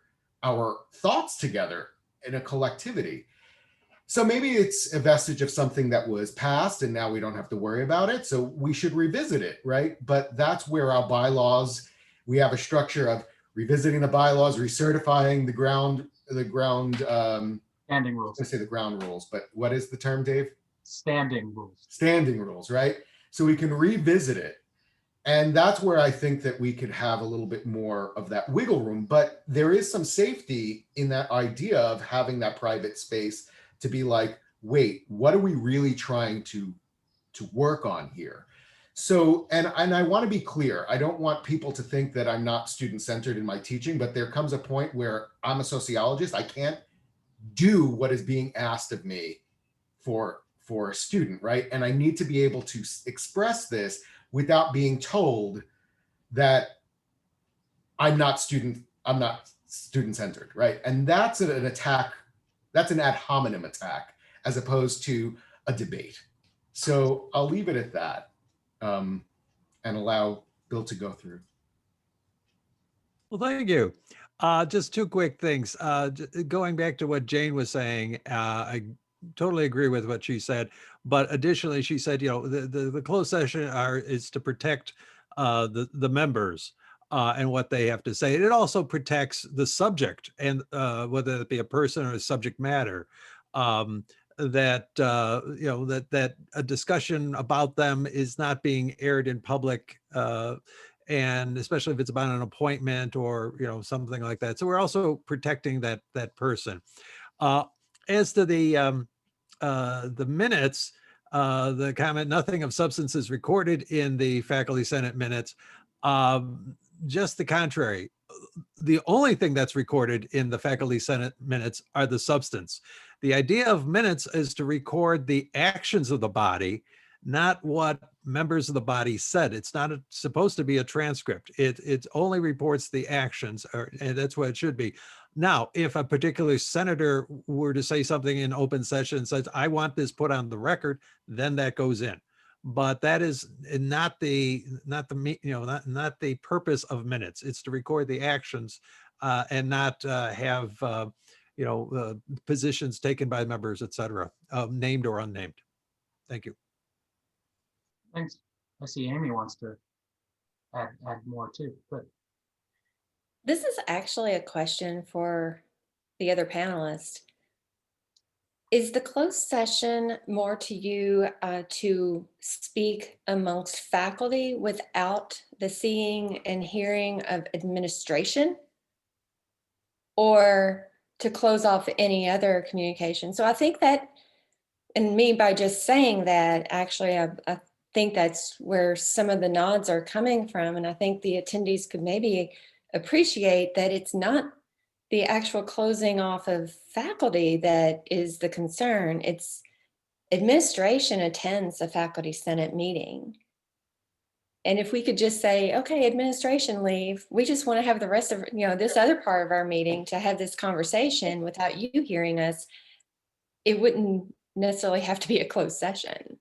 thoughts together in a collectivity. So maybe it's a vestige of something that was past and now we don't have to worry about it. So we should revisit it, right? But that's where our bylaws, we have a structure of revisiting the bylaws, recertifying the ground Standing rules. I say the ground rules, but what is the term, Dave? Standing rules. Standing rules, right? So we can revisit it. And that's where I think that we could have a little bit more of that wiggle room. But there is some safety in that idea of having that private space to be like, wait, what are we really trying to work on here? So, and I want to be clear, I don't want people to think that I'm not student-centered in my teaching, but there comes a point where I'm a sociologist. I can't do what is being asked of me for a student, right? And I need to be able to express this without being told that I'm not student-centered, right? And that's an attack, that's an ad hominem attack, as opposed to a debate. So I'll leave it at that and allow Bill to go through. Well, thank you. Just two quick things. Going back to what Jane was saying, I totally agree with what she said. But additionally, she said, you know, the closed session is to protect the members and what they have to say. And it also protects the subject, and whether it be a person or a subject matter. That you know, that a discussion about them is not being aired in public, and especially if it's about an appointment or, you know, something like that. So we're also protecting that person. As to the minutes, the comment, nothing of substance is recorded in the faculty senate minutes. Just the contrary. The only thing that's recorded in the faculty senate minutes are the substance. The idea of minutes is to record the actions of the body, not what members of the body said. It's not supposed to be a transcript. It only reports the actions, and that's what it should be. Now, if a particular senator were to say something in open session and says, I want this put on the record, then that goes in. But that is not the purpose of minutes. It's to record the actions and not have positions taken by members, et cetera, named or unnamed. Thank you. Thanks. I see Amy wants to add more too. But This is actually a question for the other panelists. Is the closed session more to you to speak amongst faculty without the seeing and hearing of administration, or to close off any other communication? So I think that, and me by just saying that, actually, I think that's where some of the nods are coming from. And I think the attendees could maybe appreciate that it's not the actual closing off of faculty that is the concern. It's administration attends a faculty senate meeting. And if we could just say, okay, administration leave, we just want to have the rest of, this other part of our meeting to have this conversation without you hearing us, it wouldn't necessarily have to be a closed session.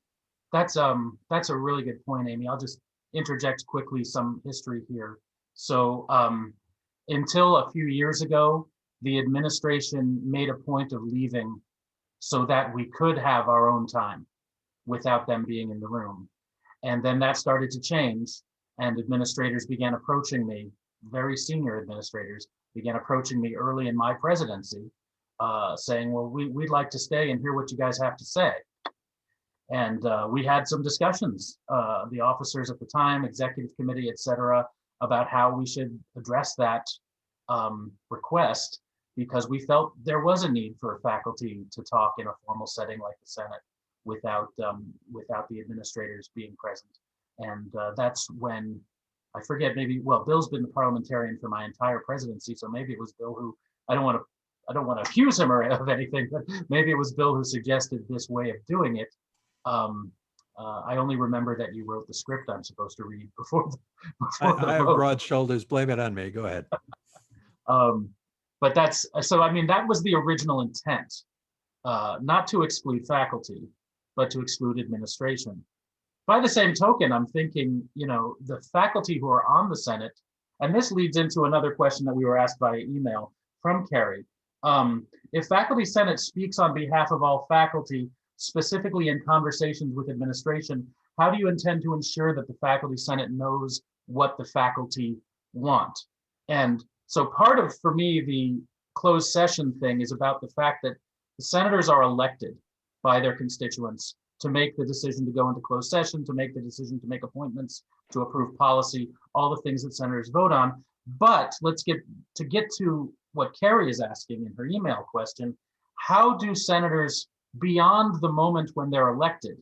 that's a really good point, Amy. I'll just interject quickly some history here. So until a few years ago, the administration made a point of leaving so that we could have our own time without them being in the room. And then that started to change, and administrators began approaching me, very senior administrators began approaching me early in my presidency, saying, well, we'd like to stay and hear what you guys have to say. And we had some discussions, the officers at the time, executive committee, et cetera, about how we should address that request, because we felt there was a need for faculty to talk in a formal setting like the Senate without the administrators being present. And that's when, I forget, maybe, well, Bill's been the parliamentarian for my entire presidency, so maybe it was Bill who, I don't want to accuse him of anything, but maybe it was Bill who suggested this way of doing it. I only remember that you wrote the script I'm supposed to read before the I have vote. broad shoulders. Blame it on me. Go ahead. But that's, so I mean, that was the original intent, not to exclude faculty, but to exclude administration. by the same token, I'm thinking, the faculty who are on the Senate, and this leads into another question that we were asked by email from Carrie. If Faculty Senate speaks on behalf of all faculty, specifically in conversations with administration, how do you intend to ensure that the Faculty Senate knows what the faculty want? And so part of, for me, the closed session thing is about the fact that the senators are elected by their constituents to make the decision to go into closed session, to make the decision to make appointments, to approve policy, all the things that senators vote on. But let's get to what Carrie is asking in her email question. How do senators, beyond the moment when they're elected,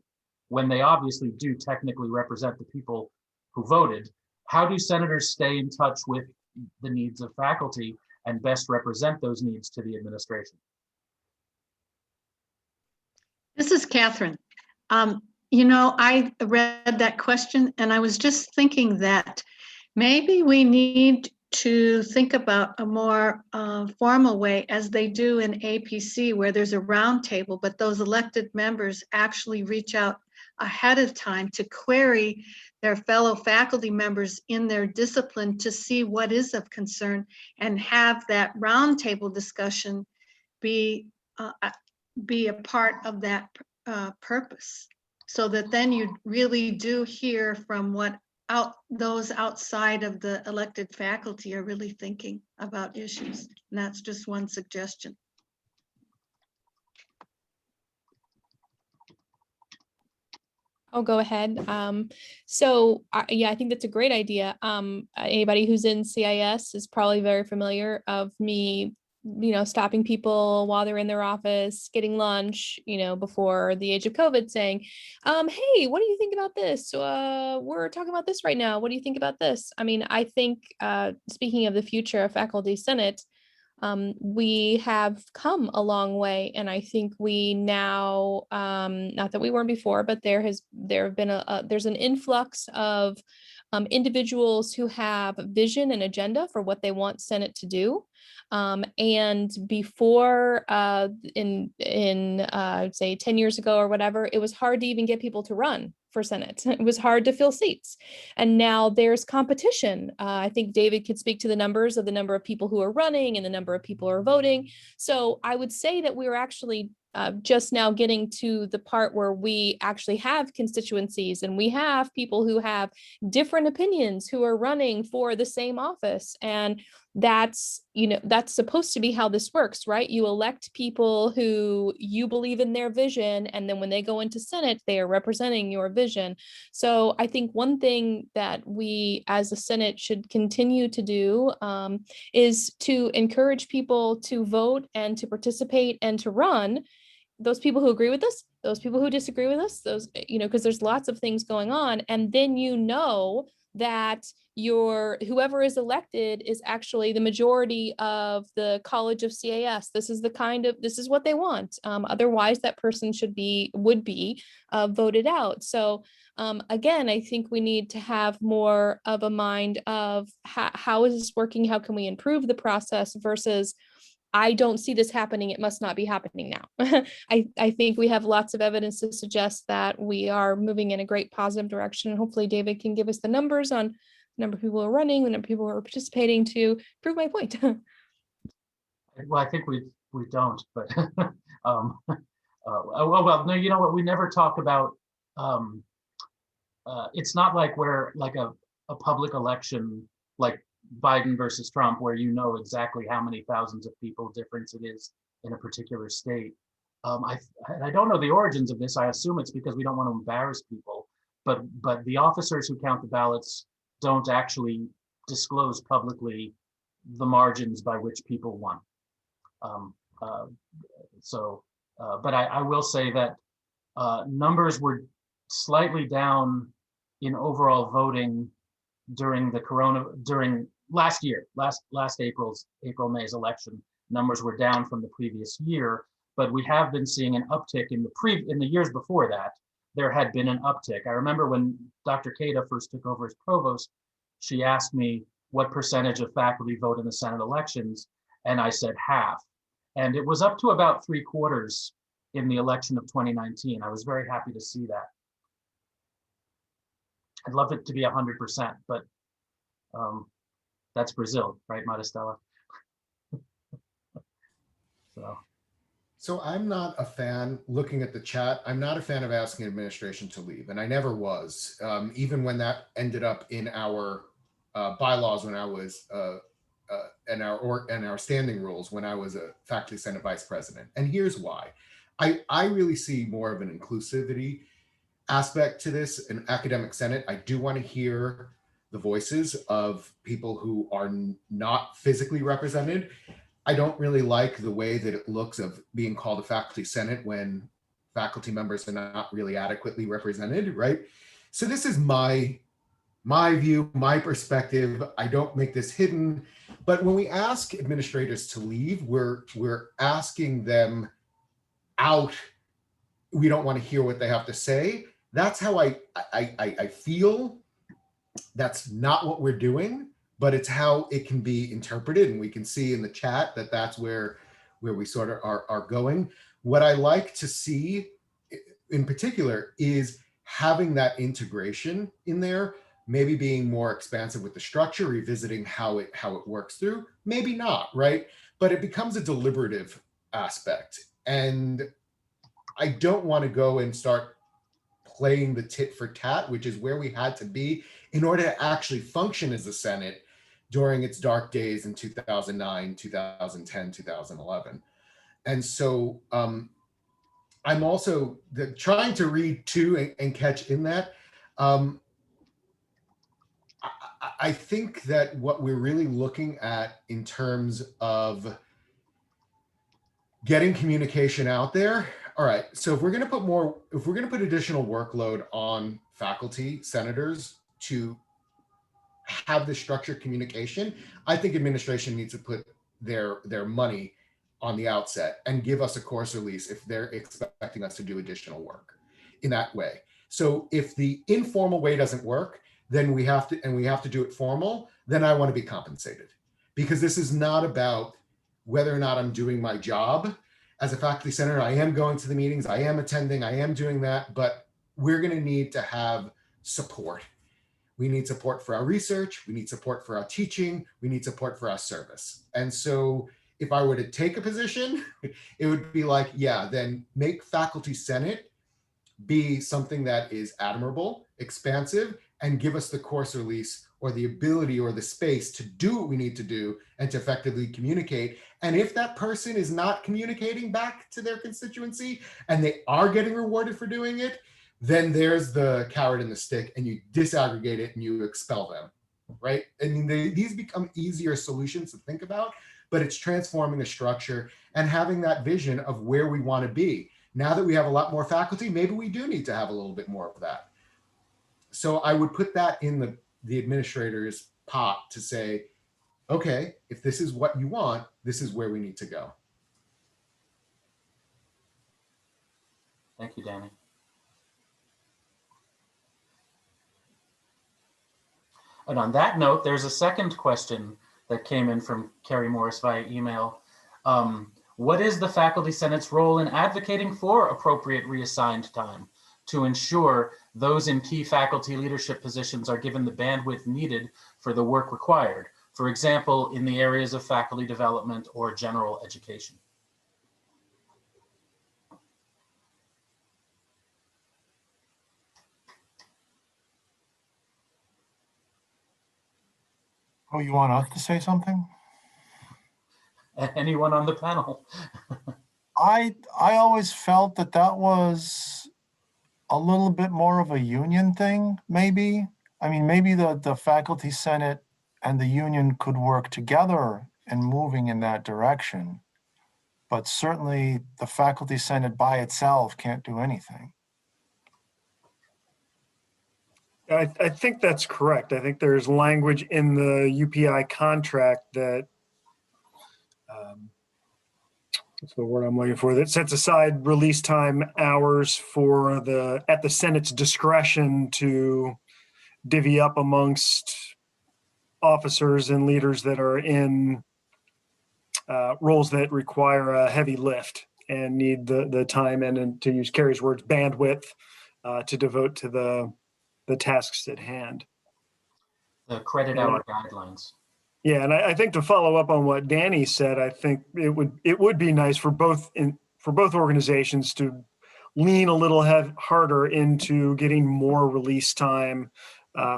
when they obviously do technically represent the people who voted, how do senators stay in touch with the needs of faculty and best represent those needs to the administration? This is Catherine. I read that question and I was just thinking that maybe we need to think about a more formal way, as they do in APC, where there's a round table, but those elected members actually reach out ahead of time to query their fellow faculty members in their discipline to see what is of concern, and have that roundtable discussion be a part of that purpose, so that then you really do hear from what those outside of the elected faculty are really thinking about issues. And that's just one suggestion. I'll go ahead. Yeah, I think that's a great idea. Anybody who's in CIS is probably very familiar of me, stopping people while they're in their office, getting lunch, before the age of COVID, saying, hey, what do you think about this? We're talking about this right now. What do you think about this? I mean, I think, speaking of the future of Faculty Senate, we have come a long way, and I think we now, not that we weren't before, but there's an influx of individuals who have vision and agenda for what they want Senate to do. And before, I'd say 10 years ago or whatever, it was hard to even get people to run for Senate. It was hard to fill seats. And now there's competition. I think David could speak to the numbers of the number of people who are running and the number of people who are voting. So I would say that we're actually just now getting to the part where we actually have constituencies, and we have people who have different opinions who are running for the same office. And that's supposed to be how this works, right? You elect people who you believe in their vision, and then when they go into Senate, they are representing your vision. So I think one thing that we as a Senate should continue to do is to encourage people to vote and to participate and to run. Those people who agree with us, those people who disagree with us, those, because there's lots of things going on. And then that whoever is elected is actually the majority of the College of CAS. This is what they want. Otherwise, that person would be voted out. So again, I think we need to have more of a mind of how is this working? How can we improve the process versus, I don't see this happening, it must not be happening now. I think we have lots of evidence to suggest that we are moving in a great positive direction. And hopefully David can give us the numbers on the number of people who are running, the number of people who are participating to prove my point. Well, I think we don't, but well, no, you know what? We never talk about. It's not like we're like a public election, like Biden versus Trump, where exactly how many thousands of people difference it is in a particular state. I don't know the origins of this. I assume it's because we don't want to embarrass people, but the officers who count the ballots don't actually disclose publicly the margins by which people won. But I will say that numbers were slightly down in overall voting during last year, last April-May's election. Numbers were down from the previous year, but we have been seeing an uptick in the years before that. There had been an uptick. I remember when Dr. Kada first took over as provost, she asked me what percentage of faculty vote in the Senate elections, and I said half. And it was up to about 3/4 in the election of 2019. I was very happy to see that. I'd love it to be 100%, but that's Brazil, right, Maristella? So I'm not a fan, looking at the chat, I'm not a fan of asking administration to leave, and I never was. Even when that ended up in our bylaws when I was, and our standing rules when I was a faculty senate vice president. And here's why. I really see more of an inclusivity aspect to this, an academic senate. I do want to hear the voices of people who are not physically represented. I don't really like the way that it looks of being called a faculty senate when faculty members are not really adequately represented, right? So this is my view, my perspective. I don't make this hidden, but when we ask administrators to leave, we're asking them out. We don't want to hear what they have to say. That's how I feel. That's not what we're doing, but it's how it can be interpreted. And we can see in the chat that that's where we sort of are going. What I like to see in particular is having that integration in there, maybe being more expansive with the structure, revisiting how it works through, maybe not, right? But it becomes a deliberative aspect. And I don't want to go and start playing the tit for tat, which is where we had to be in order to actually function as a Senate during its dark days in 2009, 2010, 2011. And so I'm also trying to read too and catch in that. I think that what we're really looking at in terms of getting communication out there. All right, so if we're going to put additional workload on faculty senators to have this structured communication, I think administration needs to put their money on the outset and give us a course release if they're expecting us to do additional work in that way. So if the informal way doesn't work, then we have to do it formal, then I want to be compensated, because this is not about whether or not I'm doing my job. As a faculty senator, I am going to the meetings, I am attending, I am doing that, but we're going to need to have support. We need support for our research, we need support for our teaching, we need support for our service. And so if I were to take a position, it would be like, yeah, then make faculty senate be something that is admirable, expansive, and give us the course release or the ability or the space to do what we need to do and to effectively communicate. And if that person is not communicating back to their constituency and they are getting rewarded for doing it, then there's the carrot and the stick, and you disaggregate it and you expel them, right? I mean, these become easier solutions to think about, but it's transforming the structure and having that vision of where we want to be. Now that we have a lot more faculty, maybe we do need to have a little bit more of that. So I would put that in the administrator's pot to say, okay, if this is what you want, this is where we need to go. Thank you, Danny. And on that note, there's a second question that came in from Carrie Morris via email. What is the Faculty Senate's role in advocating for appropriate reassigned time to ensure those in key faculty leadership positions are given the bandwidth needed for the work required, for example, in the areas of faculty development or general education? Oh, you want us to say something? Anyone on the panel? I always felt that was a little bit more of a union thing, maybe. I mean, maybe the faculty senate and the union could work together in moving in that direction. But certainly the faculty senate by itself can't do anything. I think that's correct. I think there's language in the UPI contract that, that's the word I'm looking for, that sets aside release time hours for at the Senate's discretion to divvy up amongst officers and leaders that are in roles that require a heavy lift and need the time and to use Carrie's words, bandwidth to devote to the the tasks at hand. The credit Yeah. hour guidelines. Yeah, and I think to follow up on what Danny said, I think it would be nice for both organizations to lean a little harder into getting more release time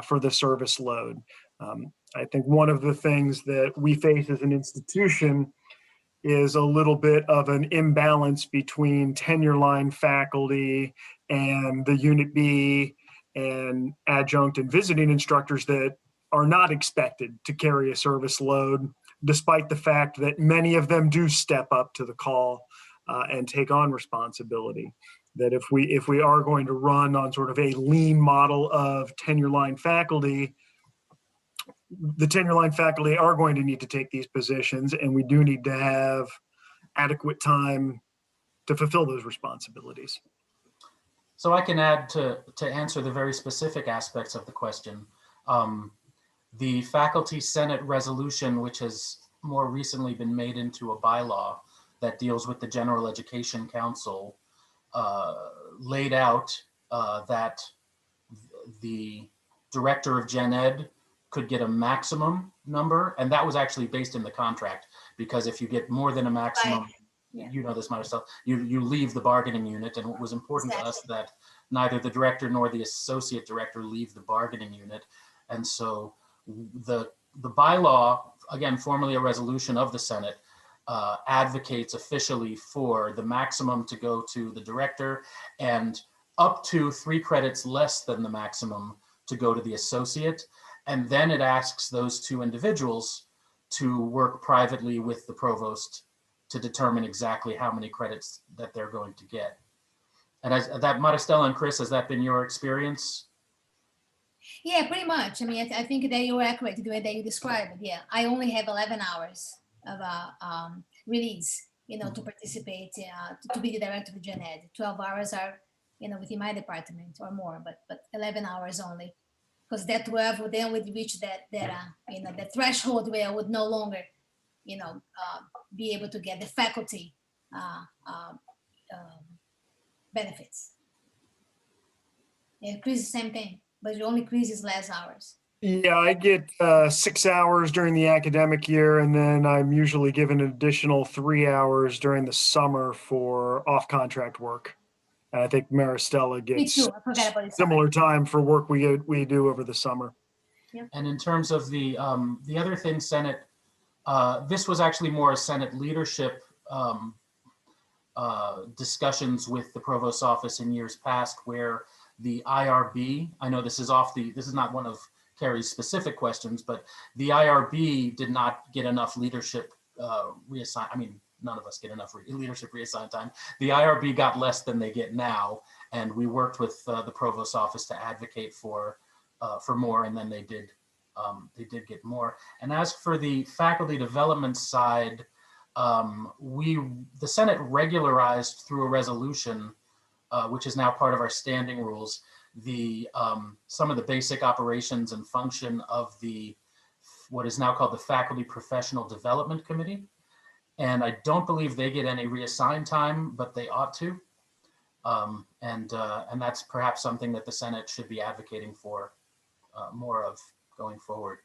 for the service load. I think one of the things that we face as an institution is a little bit of an imbalance between tenure line faculty and the Unit B and adjunct and visiting instructors that are not expected to carry a service load, despite the fact that many of them do step up to the call and take on responsibility. That if we are going to run on sort of a lean model of tenure line faculty, the tenure line faculty are going to need to take these positions, and we do need to have adequate time to fulfill those responsibilities. So I can add to answer the very specific aspects of the question. The Faculty Senate resolution, which has more recently been made into a bylaw that deals with the General Education Council, laid out that the director of Gen Ed could get a maximum number, and that was actually based in the contract, because if you get more than a maximum, Right. Yeah. you know this myself, you leave the bargaining unit, and it was important to us that neither the director nor the associate director leave the bargaining unit. And so the bylaw, again, formerly a resolution of the Senate, advocates officially for the maximum to go to the director and up to 3 credits less than the maximum to go to the associate. And then it asks those 2 individuals to work privately with the provost to determine exactly how many credits that they're going to get. And that, Maristella and Chris, has that been your experience? Yeah, pretty much. I mean, I think that you're accurate the way that you describe it. Yeah, I only have 11 hours of release, to participate, to be the director of Gen Ed. 12 hours are, within my department or more, but 11 hours only. Because that 12 would then would reach that the threshold where I would no longer, be able to get the faculty benefits. Yeah, Chris, same thing, but the only Chris is less hours. Yeah, I get 6 hours during the academic year, and then I'm usually given an additional 3 hours during the summer for off-contract work. And I think Maristella Me gets too. I forgot about this. similar time for work we do over the summer. And in terms of the other thing, Senate, this was actually more a Senate leadership discussions with the provost's office in years past, where the IRB, I know this is not one of Carrie's specific questions, but the IRB did not get enough leadership reassigned. I mean, none of us get enough leadership reassigned time. The IRB got less than they get now, and we worked with the provost's office to advocate for more, and then they did get more. And as for the faculty development side, the Senate regularized through a resolution, which is now part of our standing rules, some of the basic operations and function of what is now called the Faculty Professional Development Committee. And I don't believe they get any reassigned time, but they ought to. And that's perhaps something that the Senate should be advocating for more of going forward.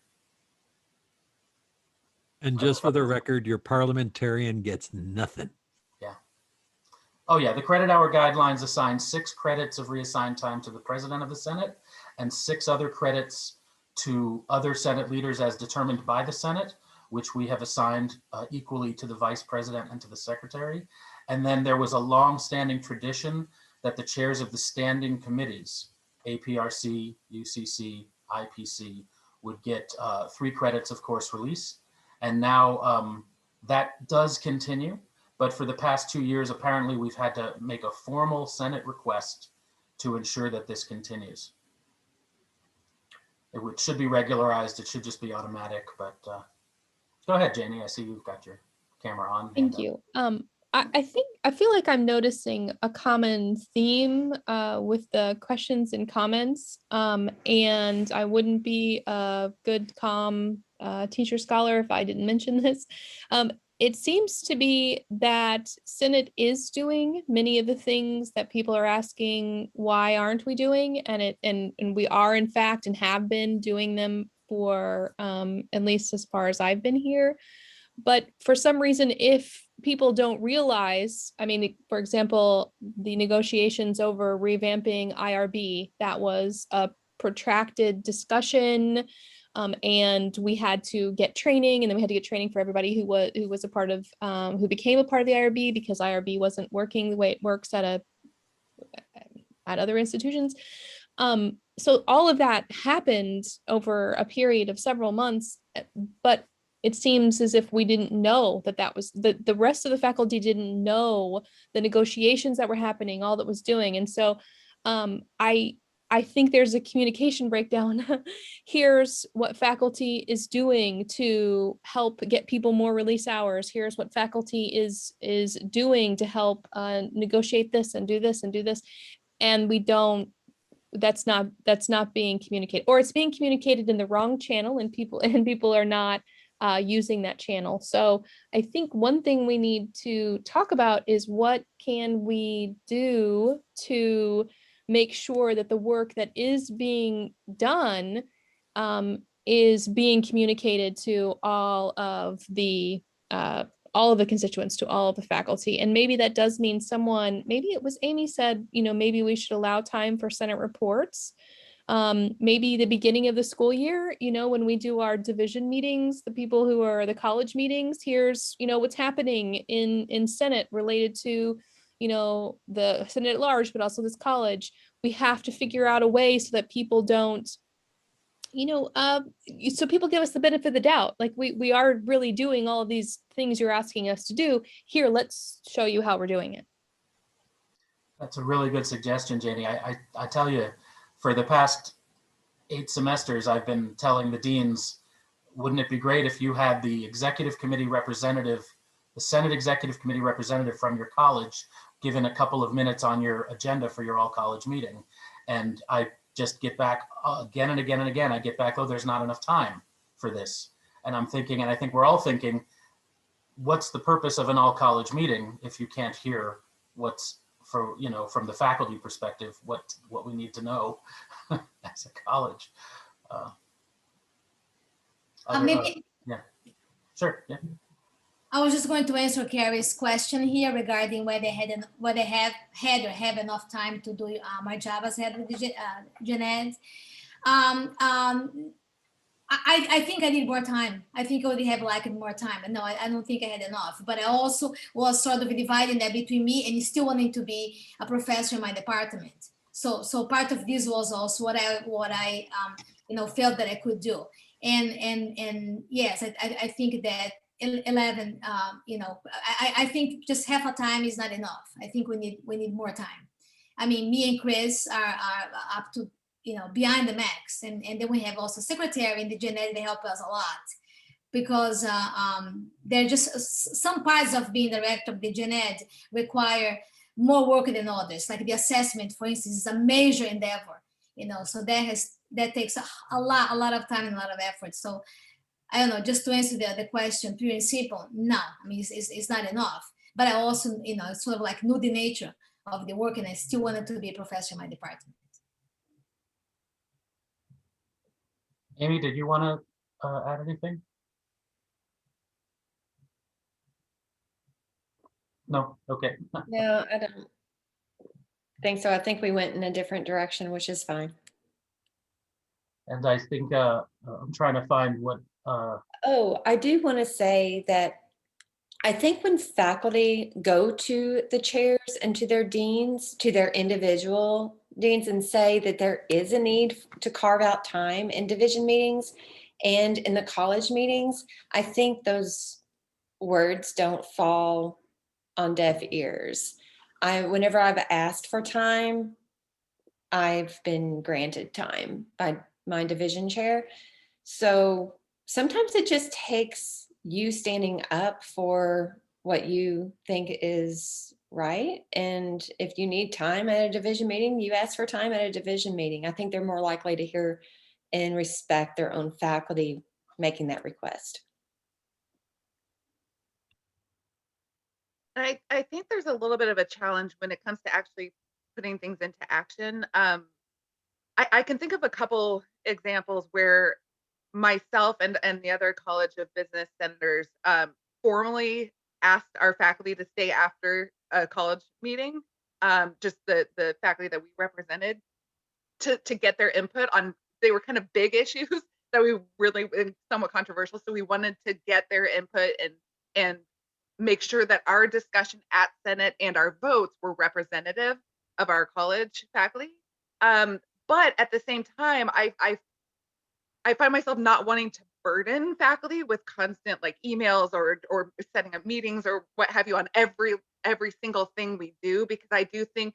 And just for the record, your parliamentarian gets nothing. Yeah. Oh yeah, the credit hour guidelines assign 6 credits of reassigned time to the president of the Senate and 6 other credits to other Senate leaders as determined by the Senate, which we have assigned equally to the vice president and to the secretary. And then there was a long-standing tradition that the chairs of the standing committees, APRC, UCC, IPC, would get 3 credits of course release. And now that does continue, but for the past 2 years, apparently we've had to make a formal Senate request to ensure that this continues. It should be regularized. It should just be automatic, but go ahead, Janie. I see you've got your camera on. Thank you. I feel like I'm noticing a common theme with the questions and comments, and I wouldn't be a good, calm teacher scholar if I didn't mention this. it seems to be that Senate is doing many of the things that people are asking, why aren't we doing? And we are in fact and have been doing them for at least as far as I've been here. But for some reason, if people don't realize, I mean, for example, the negotiations over revamping IRB, that was a protracted discussion. And we had to get training, and then we had to get training for everybody who was a part of who became a part of the IRB, because IRB wasn't working the way it works at other institutions. So all of that happened over a period of several months, but it seems as if we didn't know that was the rest of the faculty didn't know the negotiations that were happening, all that was doing. And so I think there's a communication breakdown. Here's what faculty is doing to help get people more release hours. Here's what faculty is doing to help negotiate this and do this and do this. And we don't, that's not being communicated, or it's being communicated in the wrong channel, and people are not using that channel. So I think one thing we need to talk about is what can we do to make sure that the work that is being done is being communicated to all of the constituents, to all of the faculty. And maybe that does mean maybe it was Amy said, maybe we should allow time for Senate reports. Maybe the beginning of the school year, when we do our division meetings, the people who are the college meetings, here's, what's happening in Senate related to, the Senate at large, but also this college. We have to figure out a way so that people don't, so people give us the benefit of the doubt. Like we are really doing all of these things you're asking us to do. Here, let's show you how we're doing it. That's a really good suggestion, Janie. I tell you, for the past 8 semesters, I've been telling the deans, wouldn't it be great if you had the executive committee representative, the Senate executive committee representative from your college, given a couple of minutes on your agenda for your all college meeting. And I just get back again and again and again. I get back, oh, there's not enough time for this. And I'm thinking, and I think we're all thinking, what's the purpose of an all college meeting if you can't hear what's from the faculty perspective, what we need to know as a college. Yeah, sure, yeah. I was just going to answer Carrie's question here regarding whether they have had or have enough time to do my Java's head with the gen ed. I think I need more time. I think I would have liked more time. And no, I don't think I had enough. But I also was sort of dividing that between me and still wanting to be a professor in my department. So part of this was also what I felt that I could do. And yes, I think that 11, I think just half a time is not enough. I think we need more time. I mean, me and Chris are up to, behind the max. And then we have also secretary in the gen ed, they help us a lot because there are just some parts of being director of the gen ed require more work than others. Like the assessment, for instance, is a major endeavor, so that takes a lot of time and a lot of effort. So I don't know, just to answer the question, pure and simple, no, I mean, it's not enough. But I also, it's sort of like knew the nature of the work, and I still wanted to be a professor in my department. Amy, did you want to add anything? No, okay. No, I don't think so. I think we went in a different direction, which is fine. And I think I'm trying to find what. Oh, I do want to say that I think when faculty go to the chairs and to their deans, to their individual deans, and say that there is a need to carve out time in division meetings and in the college meetings, I think those words don't fall on deaf ears. Whenever I've asked for time, I've been granted time by my division chair. So sometimes it just takes you standing up for what you think is right. And if you need time at a division meeting, you ask for time at a division meeting. I think they're more likely to hear and respect their own faculty making that request. I think there's a little bit of a challenge when it comes to actually putting things into action. I can think of a couple examples where myself and the other College of Business senators formally asked our faculty to stay after a college meeting, just the faculty that we represented, to get their input on, they were kind of big issues that we really, and somewhat controversial. So we wanted to get their input and make sure that our discussion at Senate and our votes were representative of our college faculty. But at the same time, I find myself not wanting to burden faculty with constant like emails or setting up meetings or what have you on every single thing we do, because I do think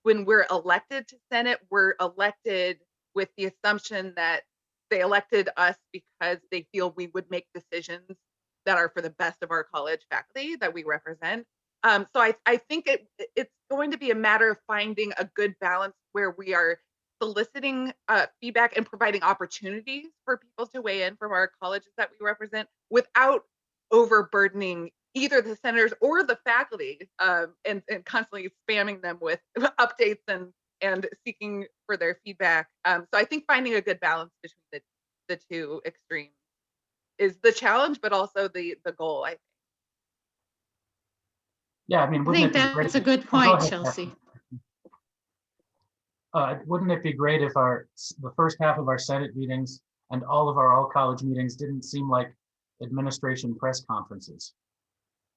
when we're elected to Senate, we're elected with the assumption that they elected us because they feel we would make decisions that are for the best of our college faculty that we represent. So I think it's going to be a matter of finding a good balance where we are soliciting feedback and providing opportunities for people to weigh in from our colleges that we represent without overburdening either the senators or the faculty, and constantly spamming them with updates and seeking for their feedback. So I think finding a good balance between the two extremes is the challenge, but also the goal, I think. Yeah, I mean, I wouldn't think it be great? that's a good Oh, go point, ahead, Chelsea. wouldn't it be great if the first half of our Senate meetings and all of our all-college meetings didn't seem like administration press conferences,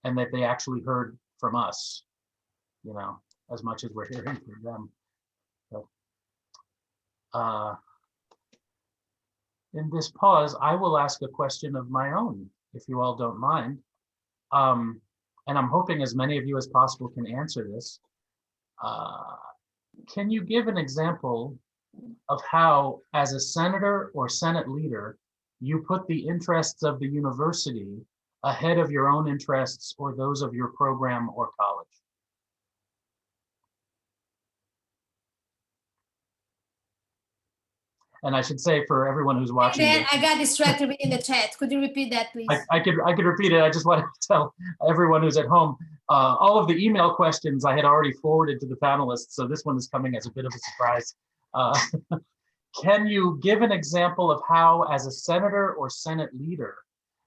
and that they actually heard from us, you know, as much as we're hearing from them. But, in this pause, I will ask a question of my own, if you all don't mind. And I'm hoping as many of you as possible can answer this. Can you give an example of how, as a senator or Senate leader, you put the interests of the university ahead of your own interests or those of your program or college? And I should say, for everyone who's watching Ben, this, I got distracted reading the chat. Could you repeat that, please? I could repeat it. I just wanted to tell everyone who's at home, all of the email questions I had already forwarded to the panelists, so this one is coming as a bit of a surprise. Can you give an example of how, as a senator or Senate leader,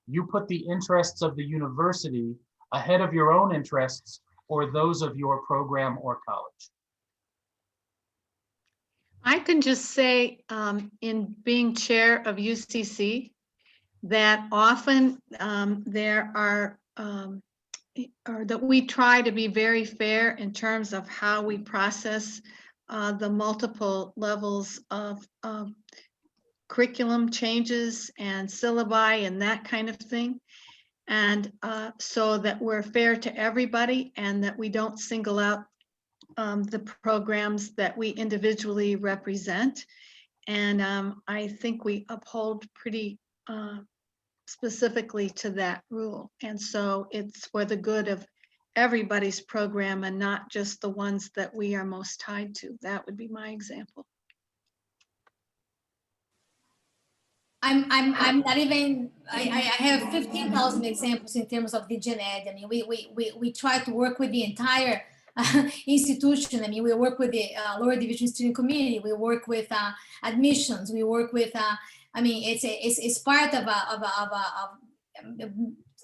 you put the interests of the university ahead of your own interests or those of your program or college? I can just say, in being chair of UCC, that often there are, or that we try to be very fair in terms of how we process the multiple levels of curriculum changes and syllabi and that kind of thing. And so that we're fair to everybody and that we don't single out the programs that we individually represent. And I think we uphold pretty specifically to that rule. And so it's for the good of everybody's program and not just the ones that we are most tied to. That would be my example. I'm not even, I have 15,000 examples in terms of the gen ed. I mean, we try to work with the entire institution. I mean, we work with the lower division student community. We work with admissions. We work with, I mean, it's part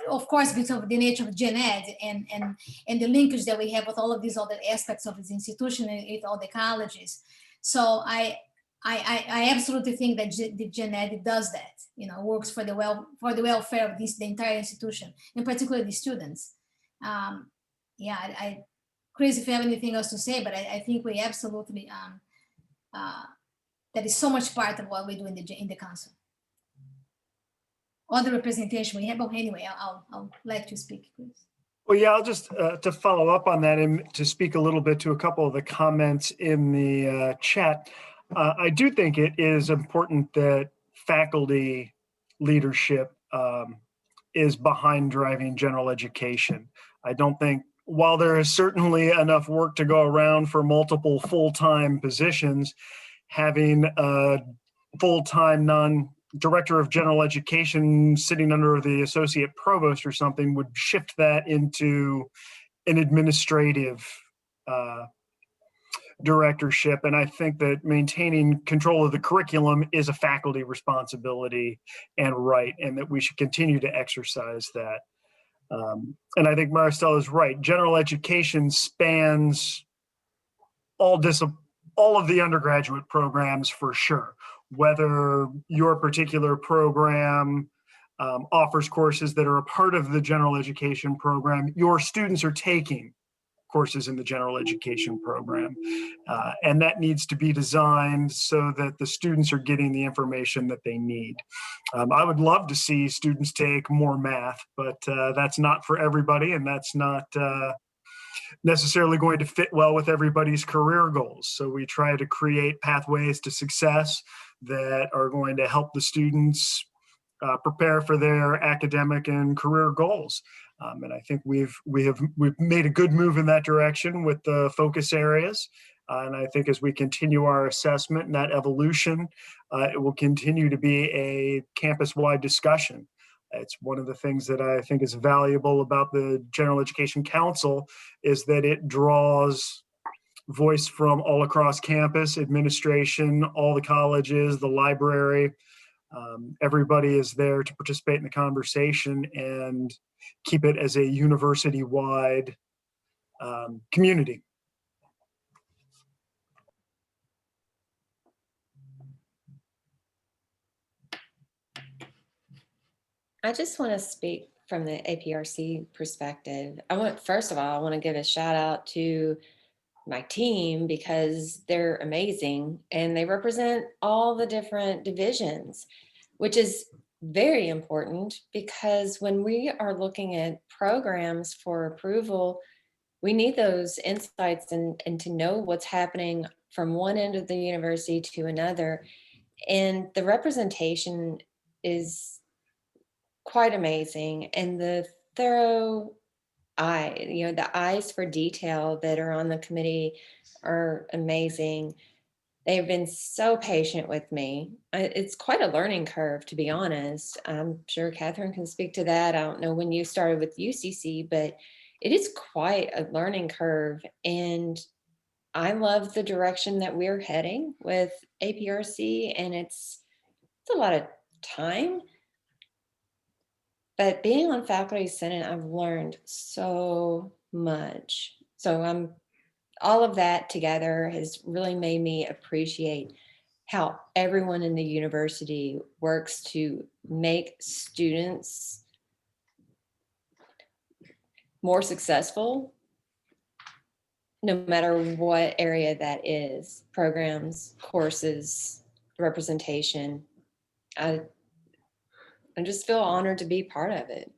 of course, because of the nature of gen ed and the linkage that we have with all of these other aspects of this institution and with all the colleges. So I absolutely think that the gen ed does that, you know, works for the welfare of the entire institution, in particular the students. Yeah, Chris, if you have anything else to say, but I think we absolutely, that is so much part of what we do in the council. All the representation we have, but anyway, I'll let you speak, Chris. Well, yeah, I'll just, to follow up on that and to speak a little bit to a couple of the comments in the chat. I do think it is important that faculty leadership is behind driving general education. I don't think, while there is certainly enough work to go around for multiple full-time positions, having a full-time non-director of general education sitting under the associate provost or something would shift that into an administrative directorship. And I think that maintaining control of the curriculum is a faculty responsibility and right, and that we should continue to exercise that. And I think Maristella is right. General education spans all of the undergraduate programs for sure. Whether your particular program offers courses that are a part of the general education program, your students are taking courses in the general education program. And that needs to be designed so that the students are getting the information that they need. I would love to see students take more math, but that's not for everybody, and that's not necessarily going to fit well with everybody's career goals. So we try to create pathways to success that are going to help the students prepare for their academic and career goals. And I think we've made a good move in that direction with the focus areas. And I think as we continue our assessment and that evolution, it will continue to be a campus-wide discussion. It's one of the things that I think is valuable about the General Education Council is that it draws voice from all across campus, administration, all the colleges, the library. Everybody is there to participate in the conversation and keep it as a university-wide community. I just want to speak from the APRC perspective. First of all, I want to give a shout out to my team because they're amazing and they represent all the different divisions, which is very important because when we are looking at programs for approval, we need those insights and to know what's happening from one end of the university to another. And the representation is quite amazing, and the thorough the eyes for detail that are on the committee are amazing. They've been so patient with me. It's quite a learning curve, to be honest. I'm sure Catherine can speak to that. I don't know when you started with UCC, but it is quite a learning curve, and I love the direction that we're heading with APRC, and it's a lot of time. But being on faculty senate, I've learned so much. So all of that together has really made me appreciate how everyone in the university works to make students more successful, no matter what area that is, programs, courses, representation. I just feel honored to be part of it.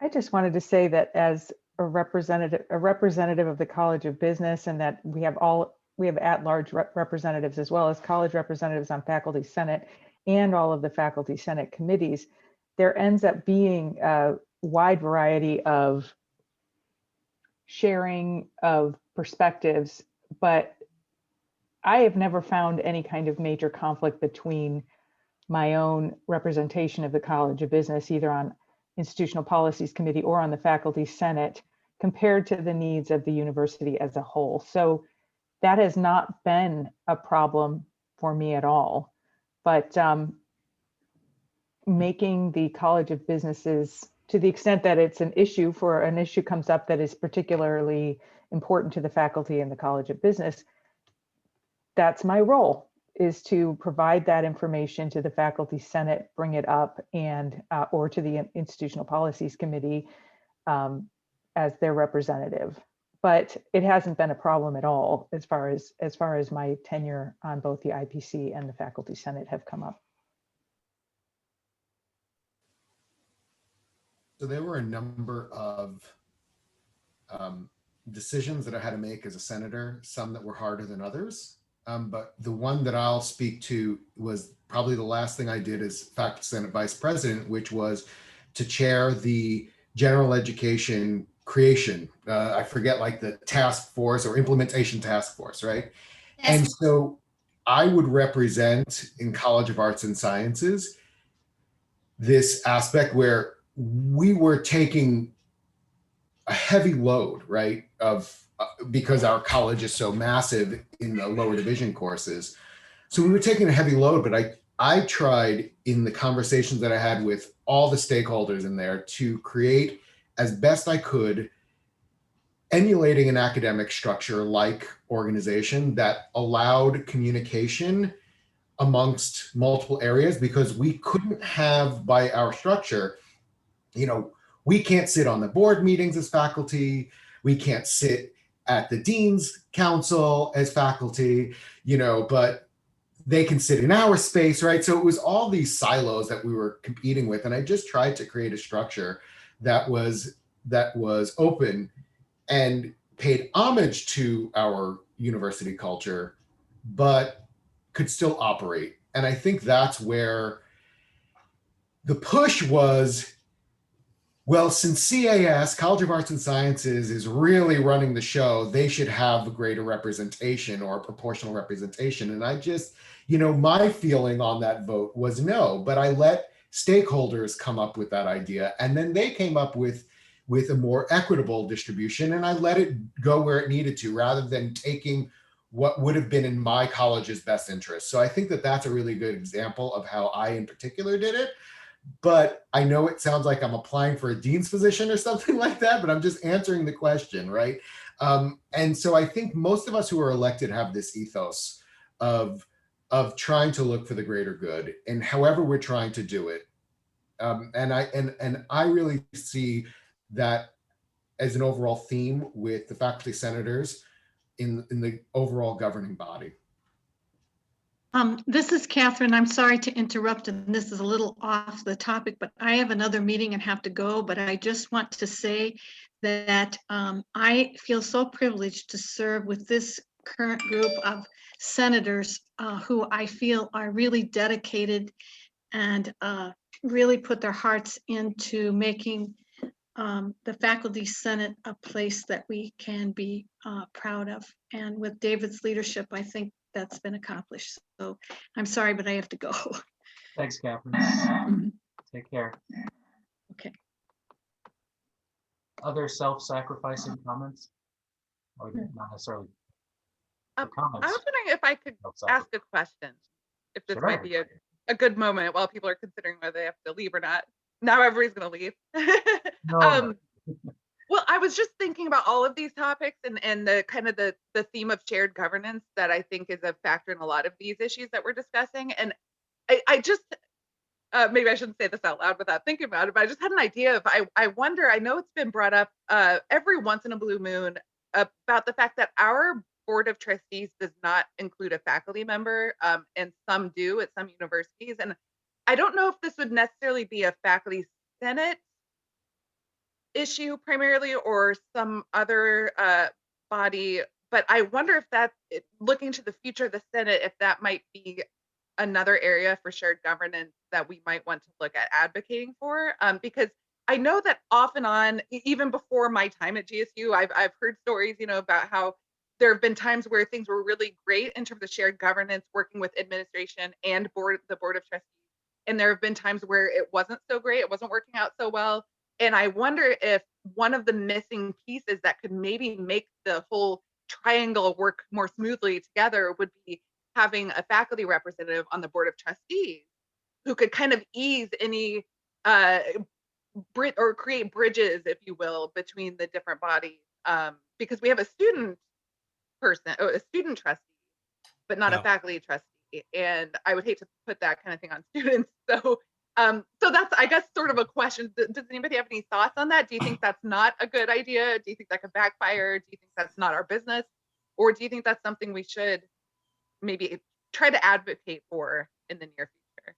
I just wanted to say that as a representative of the College of Business, and that we have at-large representatives as well as college representatives on Faculty Senate and all of the Faculty Senate committees, there ends up being a wide variety of sharing of perspectives, but I have never found any kind of major conflict between my own representation of the College of Business, either on Institutional Policies Committee or on the Faculty Senate, compared to the needs of the university as a whole. So that has not been a problem for me at all. But making the College of Businesses, to the extent that it's an issue comes up that is particularly important to the faculty in the College of Business, that's my role, is to provide that information to the Faculty Senate, bring it up, and or to the Institutional Policies Committee as their representative. But it hasn't been a problem at all as far as my tenure on both the IPC and the Faculty Senate have come up. So there were a number of decisions that I had to make as a senator, some that were harder than others. But the one that I'll speak to was probably the last thing I did as Faculty Senate Vice President, which was to chair the General Education Creation. I forget, like the task force or implementation task force, right? And so I would represent in College of Arts and Sciences this aspect where we were taking a heavy load, right? Because our college is so massive in the lower division courses. So we were taking a heavy load, but I tried in the conversations that I had with all the stakeholders in there to create as best I could, emulating an academic structure like organization that allowed communication amongst multiple areas, because we couldn't have, by our structure, we can't sit on the board meetings as faculty, we can't sit at the dean's council as faculty, but they can sit in our space, right? So it was all these silos that we were competing with. And I just tried to create a structure that was open and paid homage to our university culture, but could still operate. And I think that's where the push was, well, since CAS, College of Arts and Sciences, is really running the show, they should have a greater representation or proportional representation. And I just, my feeling on that vote was no, but I let stakeholders come up with that idea. And then they came up with a more equitable distribution, and I let it go where it needed to, rather than taking what would have been in my college's best interest. So I think that that's a really good example of how I in particular did it. But I know it sounds like I'm applying for a dean's position or something like that, but I'm just answering the question, right? And so I think most of us who are elected have this ethos of trying to look for the greater good, and however we're trying to do it. And I really see that as an overall theme with the faculty senators in the overall governing body. This is Catherine. I'm sorry to interrupt, and this is a little off the topic, but I have another meeting and have to go. But I just want to say that I feel so privileged to serve with this current group of senators who I feel are really dedicated and really put their hearts into making the Faculty Senate a place that we can be proud of. And with David's leadership, I think that's been accomplished. So I'm sorry, but I have to go. Thanks, Catherine. Take care. Okay. Other self-sacrificing comments? Or not necessarily I comments. was wondering if I could ask a question, if this Sure. might be a good moment while people are considering whether they have to leave or not. Now everybody's going to leave. No. Well, I was just thinking about all of these topics and the kind of the theme of shared governance that I think is a factor in a lot of these issues that we're discussing. And I just, maybe I shouldn't say this out loud without thinking about it, but I just had an idea of, I wonder, I know it's been brought up every once in a blue moon about the fact that our board of trustees does not include a faculty member, and some do at some universities. And I don't know if this would necessarily be a faculty senate issue primarily, or some other body, but I wonder if that, looking to the future of the Senate, if that might be another area for shared governance that we might want to look at advocating for, because I know that off and on, even before my time at GSU, I've heard stories, about how there have been times where things were really great in terms of shared governance, working with administration and the board of trustees, and there have been times where it wasn't so great, it wasn't working out so well. And I wonder if one of the missing pieces that could maybe make the whole triangle work more smoothly together would be having a faculty representative on the board of trustees who could kind of ease any or create bridges, if you will, between the different bodies, because we have a student trustee, but not a faculty trustee, and I would hate to put that kind of thing on students. So that's, I guess, sort of a question. Does anybody have any thoughts on that? Do you think that's not a good idea? Do you think that could backfire? Do you think that's not our business? Or do you think that's something we should maybe try to advocate for in the near future?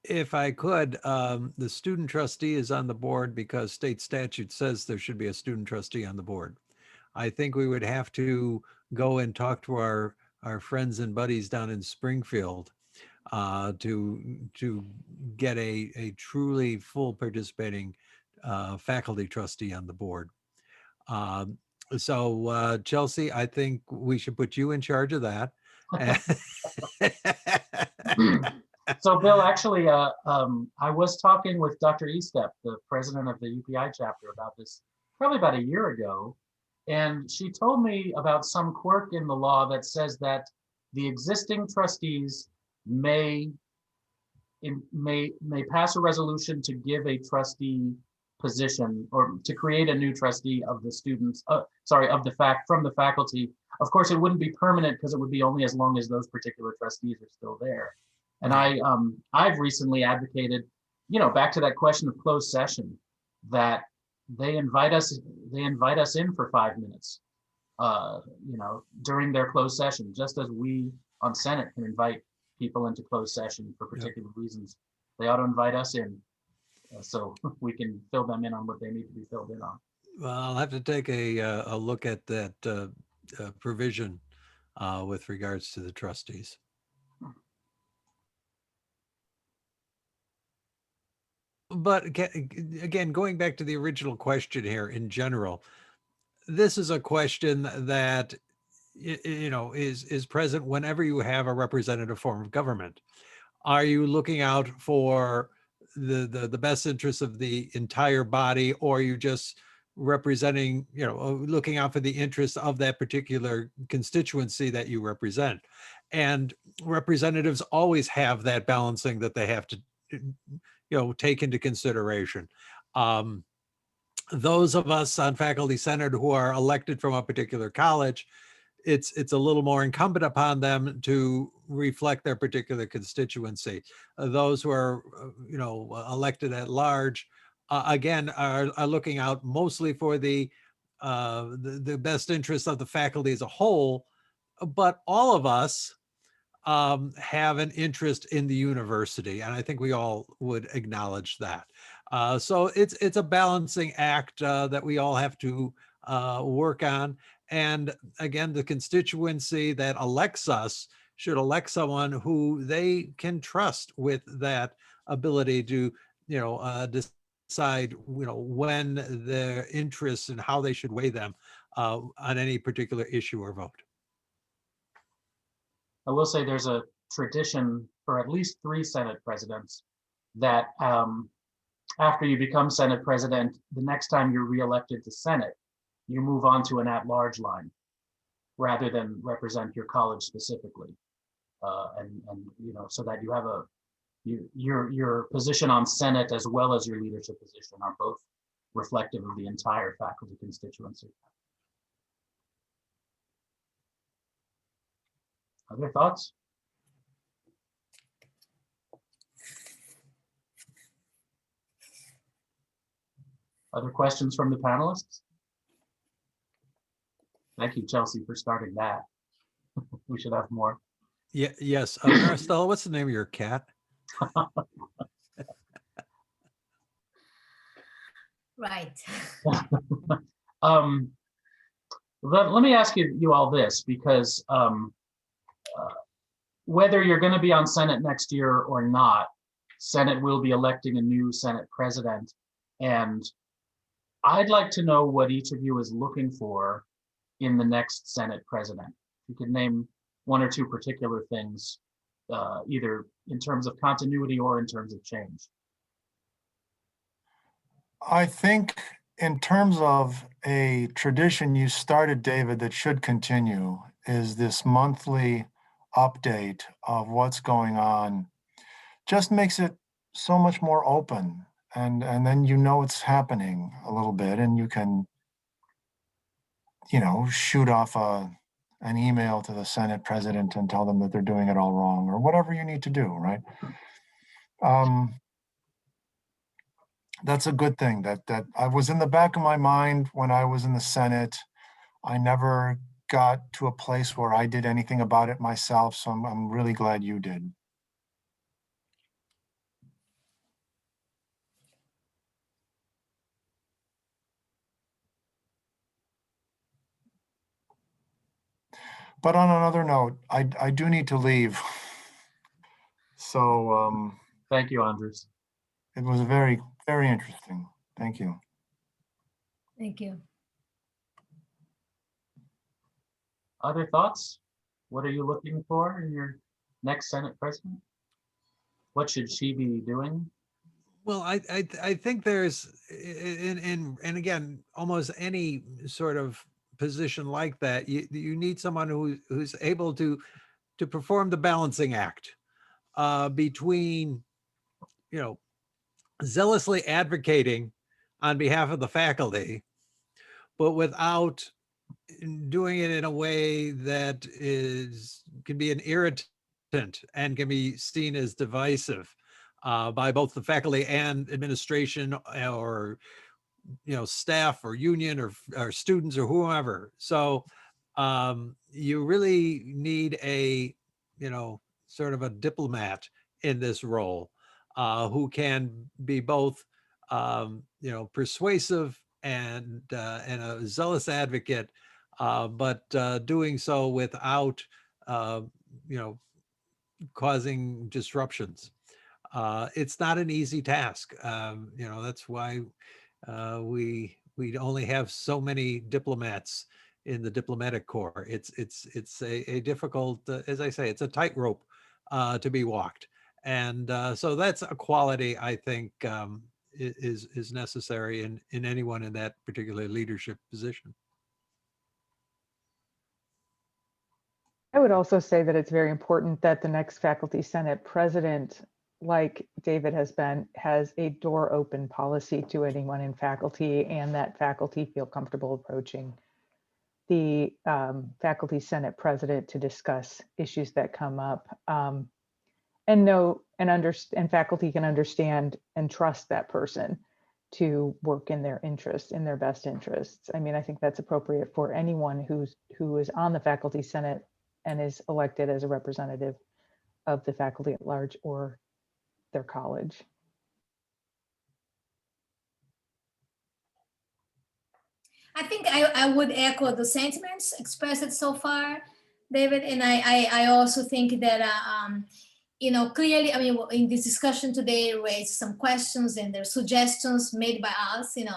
If I could, the student trustee is on the board because state statute says there should be a student trustee on the board. I think we would have to go and talk to our friends and buddies down in Springfield to get a truly full participating faculty trustee on the board. So Chelsea, I think we should put you in charge of that. So Bill, actually, I was talking with Dr. Estep, the president of the UPI chapter, about this probably about a year ago. And she told me about some quirk in the law that says that the existing trustees may pass a resolution to give a trustee position or to create a new trustee of the students, from the faculty. Of course, it wouldn't be permanent because it would be only as long as those particular trustees are still there. And I've recently advocated, back to that question of closed session, that they invite us in for 5 minutes, during their closed session, just as we on Senate can invite people into closed session for particular reasons. They ought to invite us in so we can fill them in on what they need to be filled in on. Well, I'll have to take a look at that provision with regards to the trustees. But again, going back to the original question here in general, this is a question that is present whenever you have a representative form of government. Are you looking out for the best interests of the entire body, or are you just representing, looking out for the interests of that particular constituency that you represent? And representatives always have that balancing that they have to take into consideration. Those of us on faculty senate who are elected from a particular college, it's a little more incumbent upon them to reflect their particular constituency. Those who are elected at large, again, are looking out mostly for the best interests of the faculty as a whole. But all of us have an interest in the university, and I think we all would acknowledge that. So it's a balancing act that we all have to work on. And again, the constituency that elects us should elect someone who they can trust with that ability to, decide, when their interests and how they should weigh them on any particular issue or vote. I will say there's a tradition for at least 3 Senate presidents that after you become Senate president, the next time you're reelected to Senate, you move on to an at-large line rather than represent your college specifically. And so that you have your position on Senate as well as your leadership position are both reflective of the entire faculty constituency. Other thoughts? Other questions from the panelists? Thank you, Chelsea, for starting that. We should have more. Yeah, yes. Maristella, what's the name of your cat? Right. Let me ask you all this, because whether you're going to be on Senate next year or not, Senate will be electing a new Senate president. And I'd like to know what each of you is looking for in the next Senate president. You could name 1 or 2 particular things, either in terms of continuity or in terms of change. I think in terms of a tradition you started, David, that should continue is this monthly update of what's going on. Just makes it so much more open, and then it's happening a little bit, and you can shoot off an email to the Senate president and tell them that they're doing it all wrong, or whatever you need to do, right? That's a good thing that I was in the back of my mind when I was in the Senate. I never got to a place where I did anything about it myself, so I'm really glad you did. But on another note, I do need to leave. So Thank you, Andres. it was very, very interesting. Thank you. Thank you. Other thoughts? What are you looking for in your next Senate president? what should she be doing? Well, I think there's and again, almost any sort of position like that, you need someone who's able to perform the balancing act between, you know, zealously advocating on behalf of the faculty, but without doing it in a way that can be an irritant and can be seen as divisive by both the faculty and administration, or, you know, staff or union or students or whoever. So you really need a, you know, sort of a diplomat in this role who can be both, you know, persuasive and a zealous advocate, but doing so without, you know, causing disruptions. It's not an easy task. You know, that's why we only have so many diplomats in the diplomatic corps. It's a difficult, as I say, it's a tightrope to be walked, and so that's a quality I think is necessary in anyone in that particular leadership position. I would also say that it's very important that the next Faculty Senate president, like David has a door open policy to anyone in faculty, and that faculty feel comfortable approaching the Faculty Senate president to discuss issues that come up, and know and faculty can understand and trust that person to work in their interests, in their best interests. I mean, I think that's appropriate for anyone who is on the Faculty Senate and is elected as a representative of the faculty at large or their college. I think I would echo the sentiments expressed so far, David, and I also think that you know, clearly, I mean, in this discussion today, raised some questions and their suggestions made by us, you know,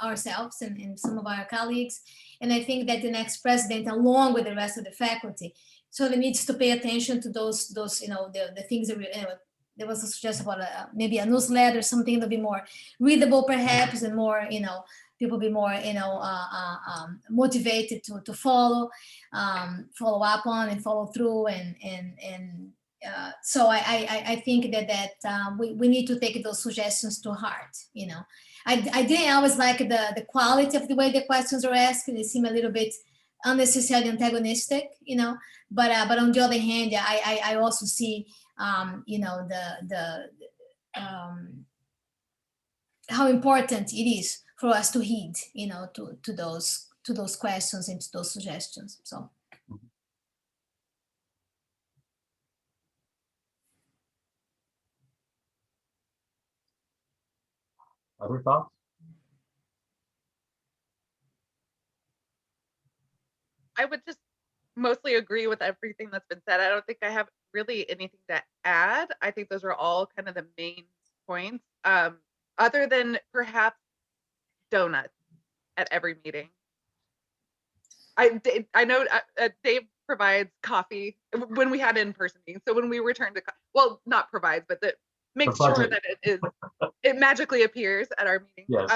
ourselves and some of our colleagues, and I think that the next president, along with the rest of the faculty, so they needs to pay attention to those you know, the things that we, you know, there was a suggestion about maybe a newsletter, something to be more readable perhaps, and more, you know, people be more, you know, motivated to follow up on and follow through, and so I think that we need to take those suggestions to heart. You know, I didn't always like the quality of the way the questions are asked. They seem a little bit unnecessarily antagonistic, you know. But on the other hand, I also see you know, how important it is for us to heed, you know, to those questions and to those suggestions. So. Other thoughts? I would just mostly agree with everything that's been said. I don't think I have really anything to add. I think those are all kind of the main points, other than perhaps donuts at every meeting. I know Dave provides coffee when we had in-person meetings. So when we return to, well, not provides, but that makes sure that it magically appears at our meetings. Yes.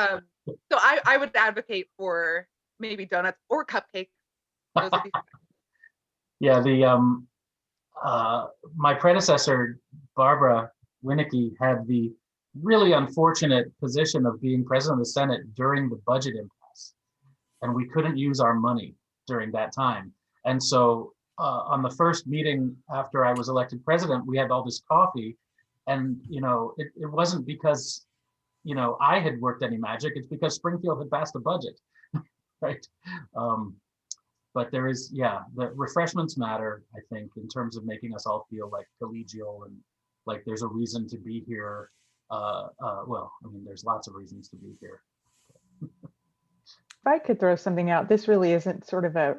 So I would advocate for maybe donuts or cupcakes. Those would be fun. Yeah, my predecessor, Barbara Winnicke, had the really unfortunate position of being president of the Senate during the budget impasse, and we couldn't use our money during that time. And so on the first meeting after I was elected president, we had all this coffee, and you know, it wasn't because, you know, I had worked any magic. It's because Springfield had passed a budget, right? But there is, yeah, the refreshments matter, I think, in terms of making us all feel like collegial and like there's a reason to be here. Well, I mean, there's lots of reasons to be here. If I could throw something out, this really isn't sort of a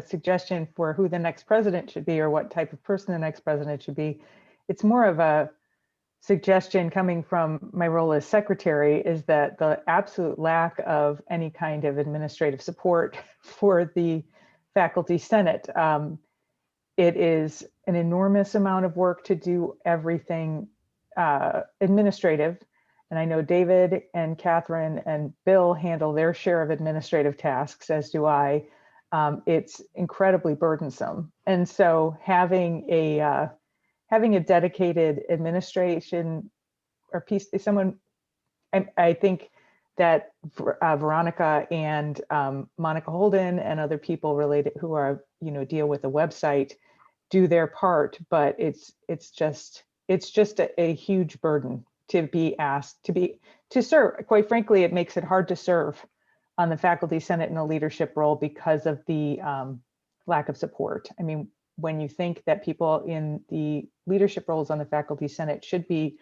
suggestion for who the next president should be or what type of person the next president should be. It's more of a suggestion coming from my role as secretary, is that the absolute lack of any kind of administrative support for the Faculty Senate. It is an enormous amount of work to do everything administrative, and I know David and Catherine and Bill handle their share of administrative tasks, as do I. It's incredibly burdensome. And so having a dedicated administration or piece, someone, I think that Veronica and Monica Holden and other people related who are, deal with the website do their part, but it's just a huge burden to be asked to serve. Quite frankly, it makes it hard to serve on the faculty senate in a leadership role because of the lack of support. I mean, when you think that people in the leadership roles on the faculty senate should be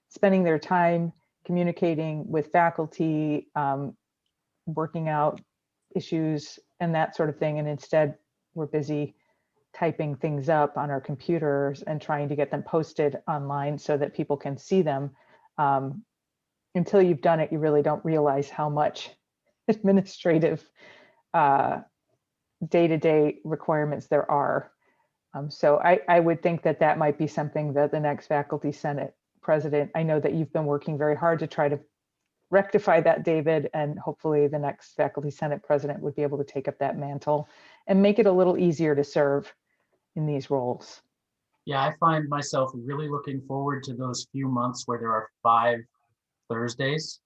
spending their time communicating with faculty, working out issues and that sort of thing, and instead we're busy typing things up on our computers and trying to get them posted online so that people can see them. Until you've done it, you really don't realize how much administrative day-to-day requirements there are. So I would think that that might be something that the next faculty senate president, I know that you've been working very hard to try to rectify that, David, and hopefully the next faculty senate president would be able to take up that mantle and make it a little easier to serve in these roles. Yeah, I find myself really looking forward to those few months where there are 5 Thursdays,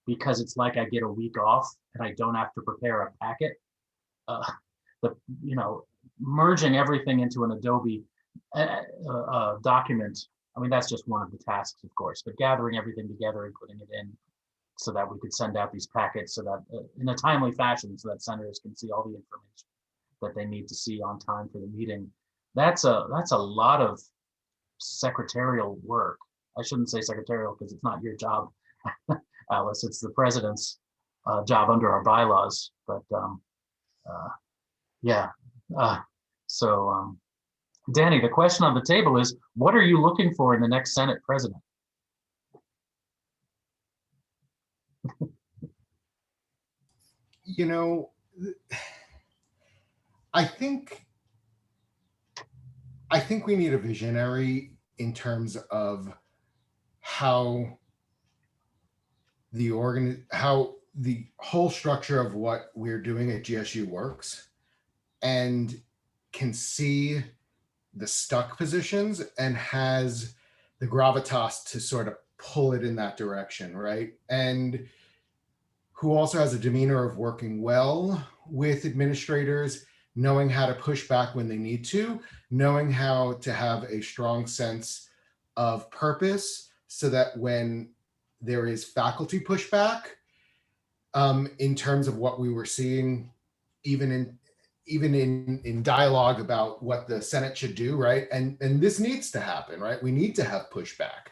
because it's like I get a week off and I don't have to prepare a packet. Merging everything into an Adobe document. I mean, that's just one of the tasks, of course, but gathering everything together and putting it in so that we could send out these packets so that in a timely fashion, so that senators can see all the information that they need to see on time for the meeting. That's a lot of secretarial work. I shouldn't say secretarial because it's not your job, Alice. It's the president's job under our bylaws. But yeah. So Danny, the question on the table is, what are you looking for in the next Senate president? I think we need a visionary in terms of how the whole structure of what we're doing at GSU works, and can see the stuck positions and has the gravitas to sort of pull it in that direction, right? And who also has a demeanor of working well with administrators, knowing how to push back when they need to, knowing how to have a strong sense of purpose so that when there is faculty pushback, in terms of what we were seeing, even in dialogue about what the Senate should do, right? And this needs to happen, right? We need to have pushback.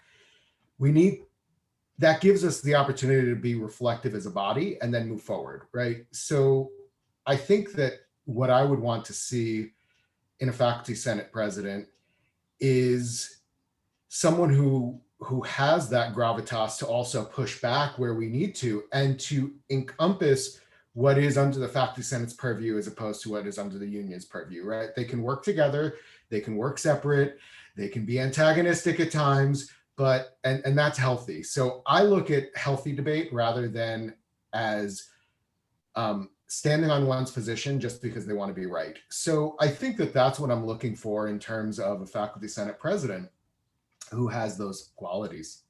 That gives us the opportunity to be reflective as a body and then move forward, right? So I think that what I would want to see in a faculty senate president is someone who has that gravitas to also push back where we need to, and to encompass what is under the faculty senate's purview as opposed to what is under the union's purview, right? They can work together, they can work separate, they can be antagonistic at times, but and that's healthy. So I look at healthy debate rather than as standing on one's position just because they want to be right. So I think that that's what I'm looking for in terms of a faculty senate president who has those qualities.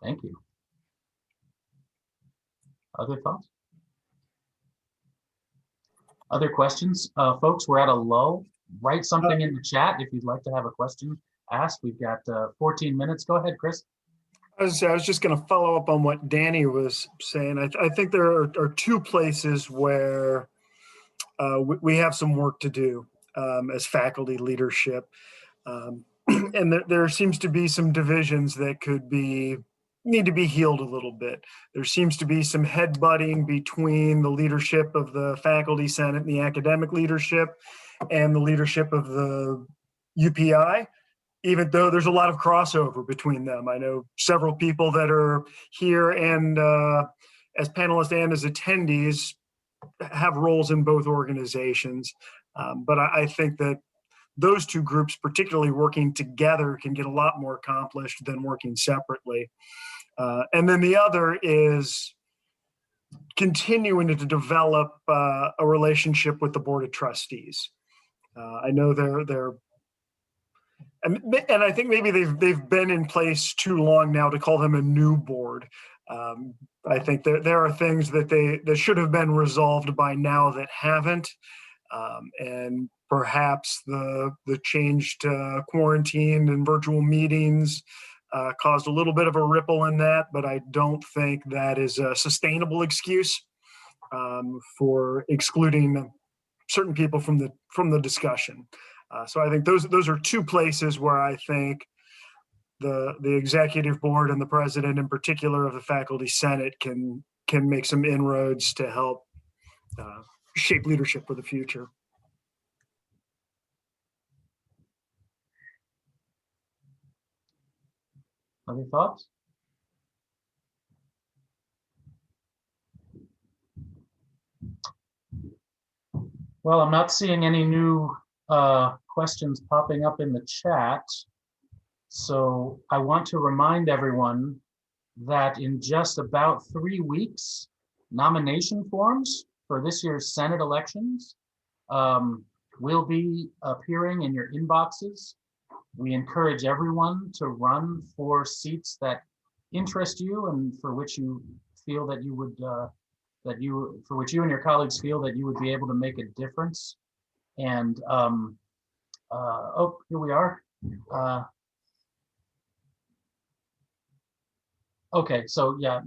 Thank you. Other thoughts? Other questions? Folks, we're at a lull. Write something in the chat if you'd like to have a question asked. We've got 14 minutes. Go ahead, Chris. I was just going to follow up on what Danny was saying. I think there are 2 places where we have some work to do as faculty leadership. And there seems to be some divisions that need to be healed a little bit. There seems to be some headbutting between the leadership of the faculty senate and the academic leadership and the leadership of the UPI, even though there's a lot of crossover between them. I know several people that are here and as panelists and as attendees have roles in both organizations. But I think that those two groups, particularly working together, can get a lot more accomplished than working separately. And then the other is continuing to develop a relationship with the Board of Trustees. I know and I think maybe they've been in place too long now to call them a new board. I think there are things that should have been resolved by now that haven't. And perhaps the change to quarantine and virtual meetings caused a little bit of a ripple in that, but I don't think that is a sustainable excuse for excluding certain people from the discussion. So I think those are two places where I think the executive board and the president in particular of the faculty senate can make some inroads to help shape leadership for the future. Other thoughts? Well, I'm not seeing any new questions popping up in the chat. So I want to remind everyone that in just about 3 weeks, nomination forms for this year's Senate elections will be appearing in your inboxes. We encourage everyone to run for seats that interest you and for which you feel that you would, for which you and your colleagues feel that you would be able to make a difference. And oh, here we are. Okay, so yeah,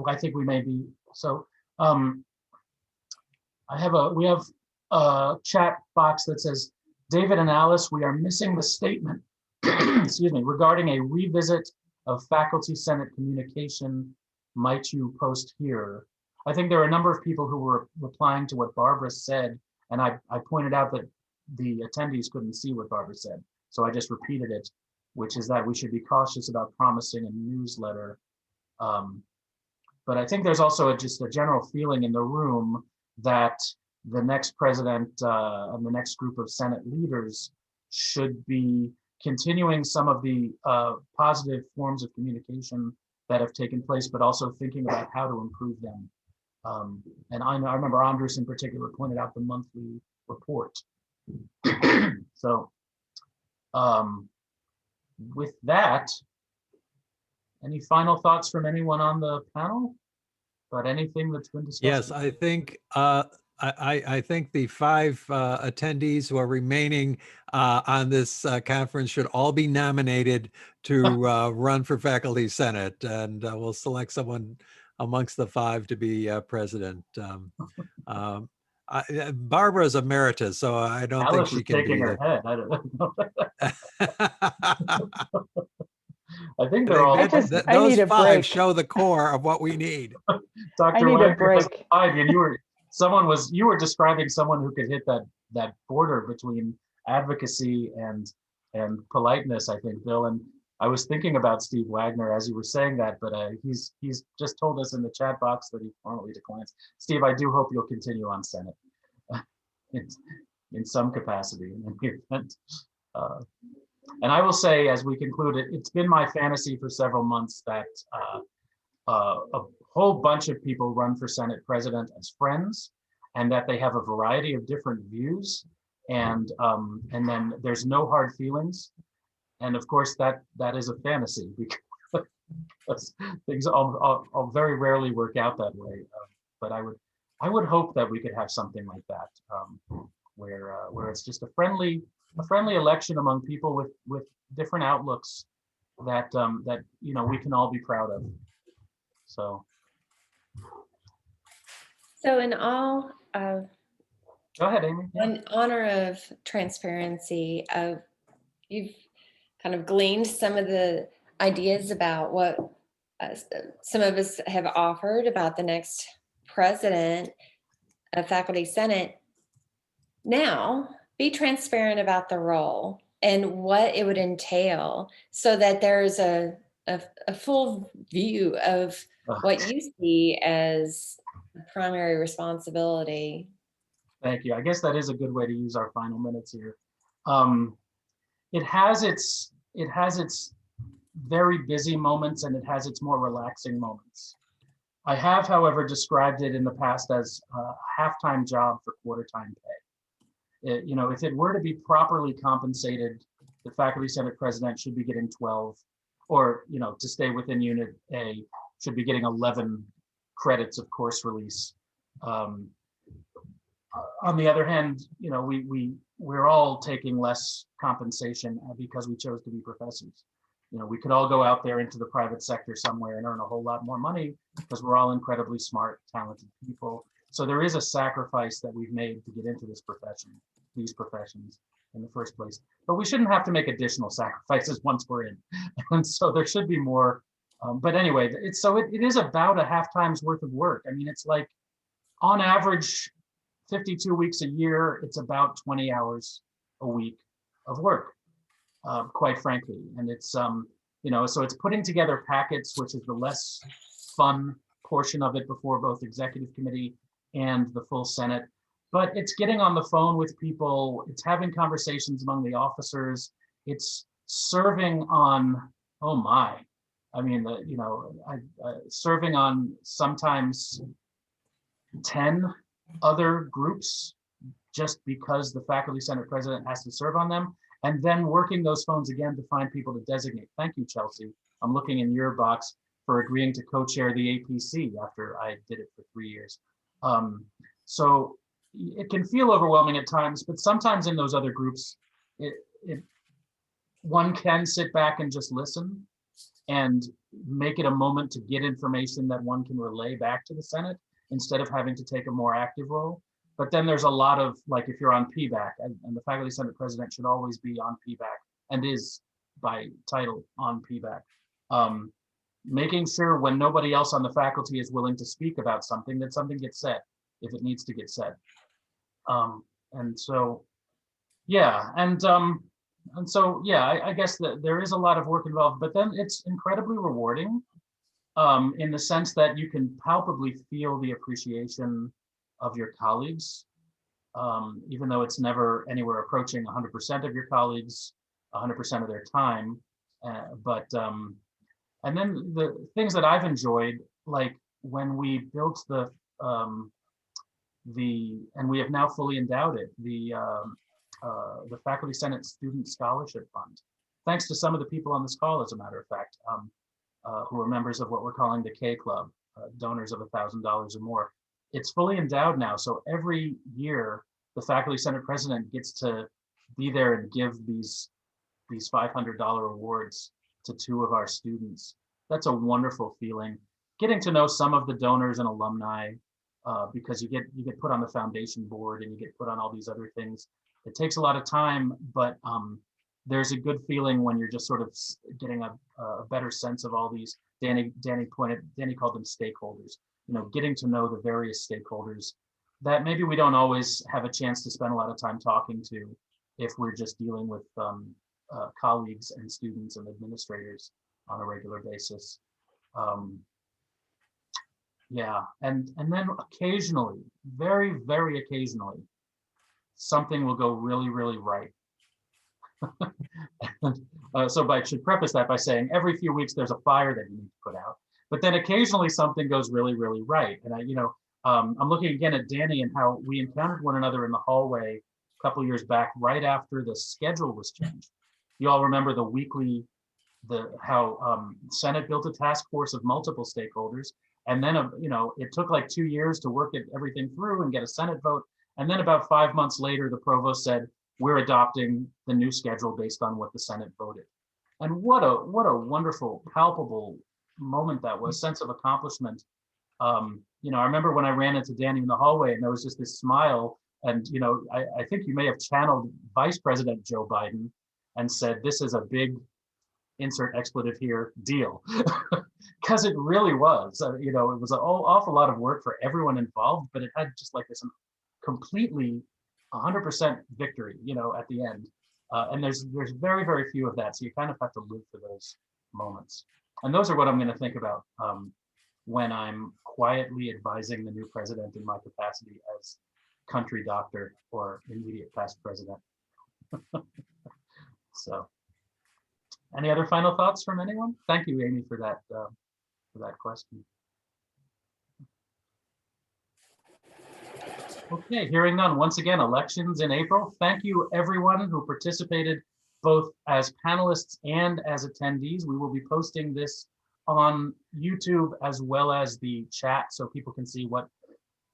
I think we may be, so we have a chat box that says, David and Alice, we are missing the statement, excuse me, regarding a revisit of faculty senate communication. Might you post here? I think there are a number of people who were replying to what Barbara said, and I pointed out that the attendees couldn't see what Barbara said, so I just repeated it, which is that we should be cautious about promising a newsletter. But I think there's also just a general feeling in the room that the next president and the next group of Senate leaders should be continuing some of the positive forms of communication that have taken place, but also thinking about how to improve them. And I remember Andres in particular pointed out the monthly report. So with that, any final thoughts from anyone on the panel about anything that's been discussed? Yes, I think I think the 5 attendees who are remaining on this conference should all be nominated to run for faculty senate, and we'll select someone amongst the 5 to be president. Barbara's emeritus, so I don't Alice think she is can shaking be her head. I don't know. I think I they're all. think I those need a 5 break. show the core of what we need. Dr. I need a Wagner break. testified, and you were describing someone who could hit that border between advocacy and politeness, I think, Bill. And I was thinking about Steve Wagner as you were saying that, but he's just told us in the chat box that he formally declines. Steve, I do hope you'll continue on Senate in some capacity in the event. And I will say, as we conclude, it's been my fantasy for several months that a whole bunch of people run for Senate president as friends, and that they have a variety of different views, and then there's no hard feelings. And of course, that is a fantasy because things all very rarely work out that way. But I would hope that we could have something like that, where it's just a friendly election among people with different outlooks that we can all be proud of. So in all go ahead, Amy. in honor of transparency, you've kind of gleaned some of the ideas about what some of us have offered about the next president of Faculty Senate. Now, be transparent about the role and what it would entail so that there's a full view of what you see as primary responsibility. Thank you. I guess that is a good way to use our final minutes here. It has its very busy moments and it has its more relaxing moments. I have, however, described it in the past as a half-time job for quarter-time pay. If it were to be properly compensated, the faculty senate president should be getting 12, or to stay within unit A, should be getting 11 credits of course release. On the other hand, we're all taking less compensation because we chose to be professors. We could all go out there into the private sector somewhere and earn a whole lot more money because we're all incredibly smart, talented people. So there is a sacrifice that we've made to get into these professions in the first place. But we shouldn't have to make additional sacrifices once we're in. And so there should be more. But anyway, it is about a half-time's worth of work. I mean, it's like on average, 52 weeks a year, it's about 20 hours a week of work. Quite frankly, and it's so it's putting together packets, which is the less fun portion of it before both executive committee and the full Senate. But it's getting on the phone with people, it's having conversations among the officers, it's serving on, oh my, I mean, serving on sometimes 10 other groups just because the faculty senate president has to serve on them. And then working those phones again to find people to designate. Thank you, Chelsea. I'm looking in your box for agreeing to co-chair the APC after I did it for 3 years. So it can feel overwhelming at times, but sometimes in those other groups, one can sit back and just listen and make it a moment to get information that one can relay back to the Senate instead of having to take a more active role. But then there's a lot of, like, if you're on PBAC, and the faculty senate president should always be on PBAC and is by title on PBAC, making sure when nobody else on the faculty is willing to speak about something, that something gets said if it needs to get said. And so, yeah, I guess that there is a lot of work involved, but then it's incredibly rewarding in the sense that you can palpably feel the appreciation of your colleagues, even though it's never anywhere approaching 100% of your colleagues, 100% of their time. And then the things that I've enjoyed, like when we built and we have now fully endowed it, the Faculty Senate Student Scholarship Fund, thanks to some of the people on this call, as a matter of fact, who are members of what we're calling the K Club, donors of $1,000 or more. It's fully endowed now, so every year the faculty senate president gets to be there and give these $500 awards to 2 of our students. That's a wonderful feeling. Getting to know some of the donors and alumni, because you get put on the foundation board and you get put on all these other things. It takes a lot of time, but there's a good feeling when you're just sort of getting a better sense of all these. Danny called them stakeholders. Getting to know the various stakeholders that maybe we don't always have a chance to spend a lot of time talking to if we're just dealing with colleagues and students and administrators on a regular basis. Yeah, and then occasionally, very, very occasionally, something will go really, really right. So I should preface that by saying every few weeks there's a fire that you need to put out. But then occasionally something goes really, really right. And I'm looking again at Danny and how we encountered one another in the hallway a couple years back, right after the schedule was changed. You all remember how Senate built a task force of multiple stakeholders, and then it took like 2 years to work everything through and get a Senate vote. And then about 5 months later, the provost said, "We're adopting the new schedule based on what the Senate voted." And what a wonderful, palpable moment that was, sense of accomplishment. I remember when I ran into Danny in the hallway and there was just this smile, and I think you may have channeled Vice President Joe Biden and said, "This is a big," insert expletive here, "deal." Because it really was. It was an awful lot of work for everyone involved, but it had just like this completely 100% victory, at the end. And there's very, very few of that. So you kind of have to live for those moments. And those are what I'm going to think about when I'm quietly advising the new president in my capacity as country doctor or immediate past president. So, any other final thoughts from anyone? Thank you, Amy, for that question. Okay, hearing none. Once again, elections in April. Thank you, everyone who participated both as panelists and as attendees. We will be posting this on YouTube as well as the chat so people can see what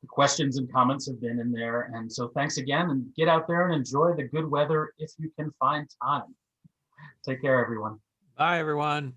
the questions and comments have been in there. And so thanks again, and get out there and enjoy the good weather if you can find time. Take care, everyone. Bye, everyone.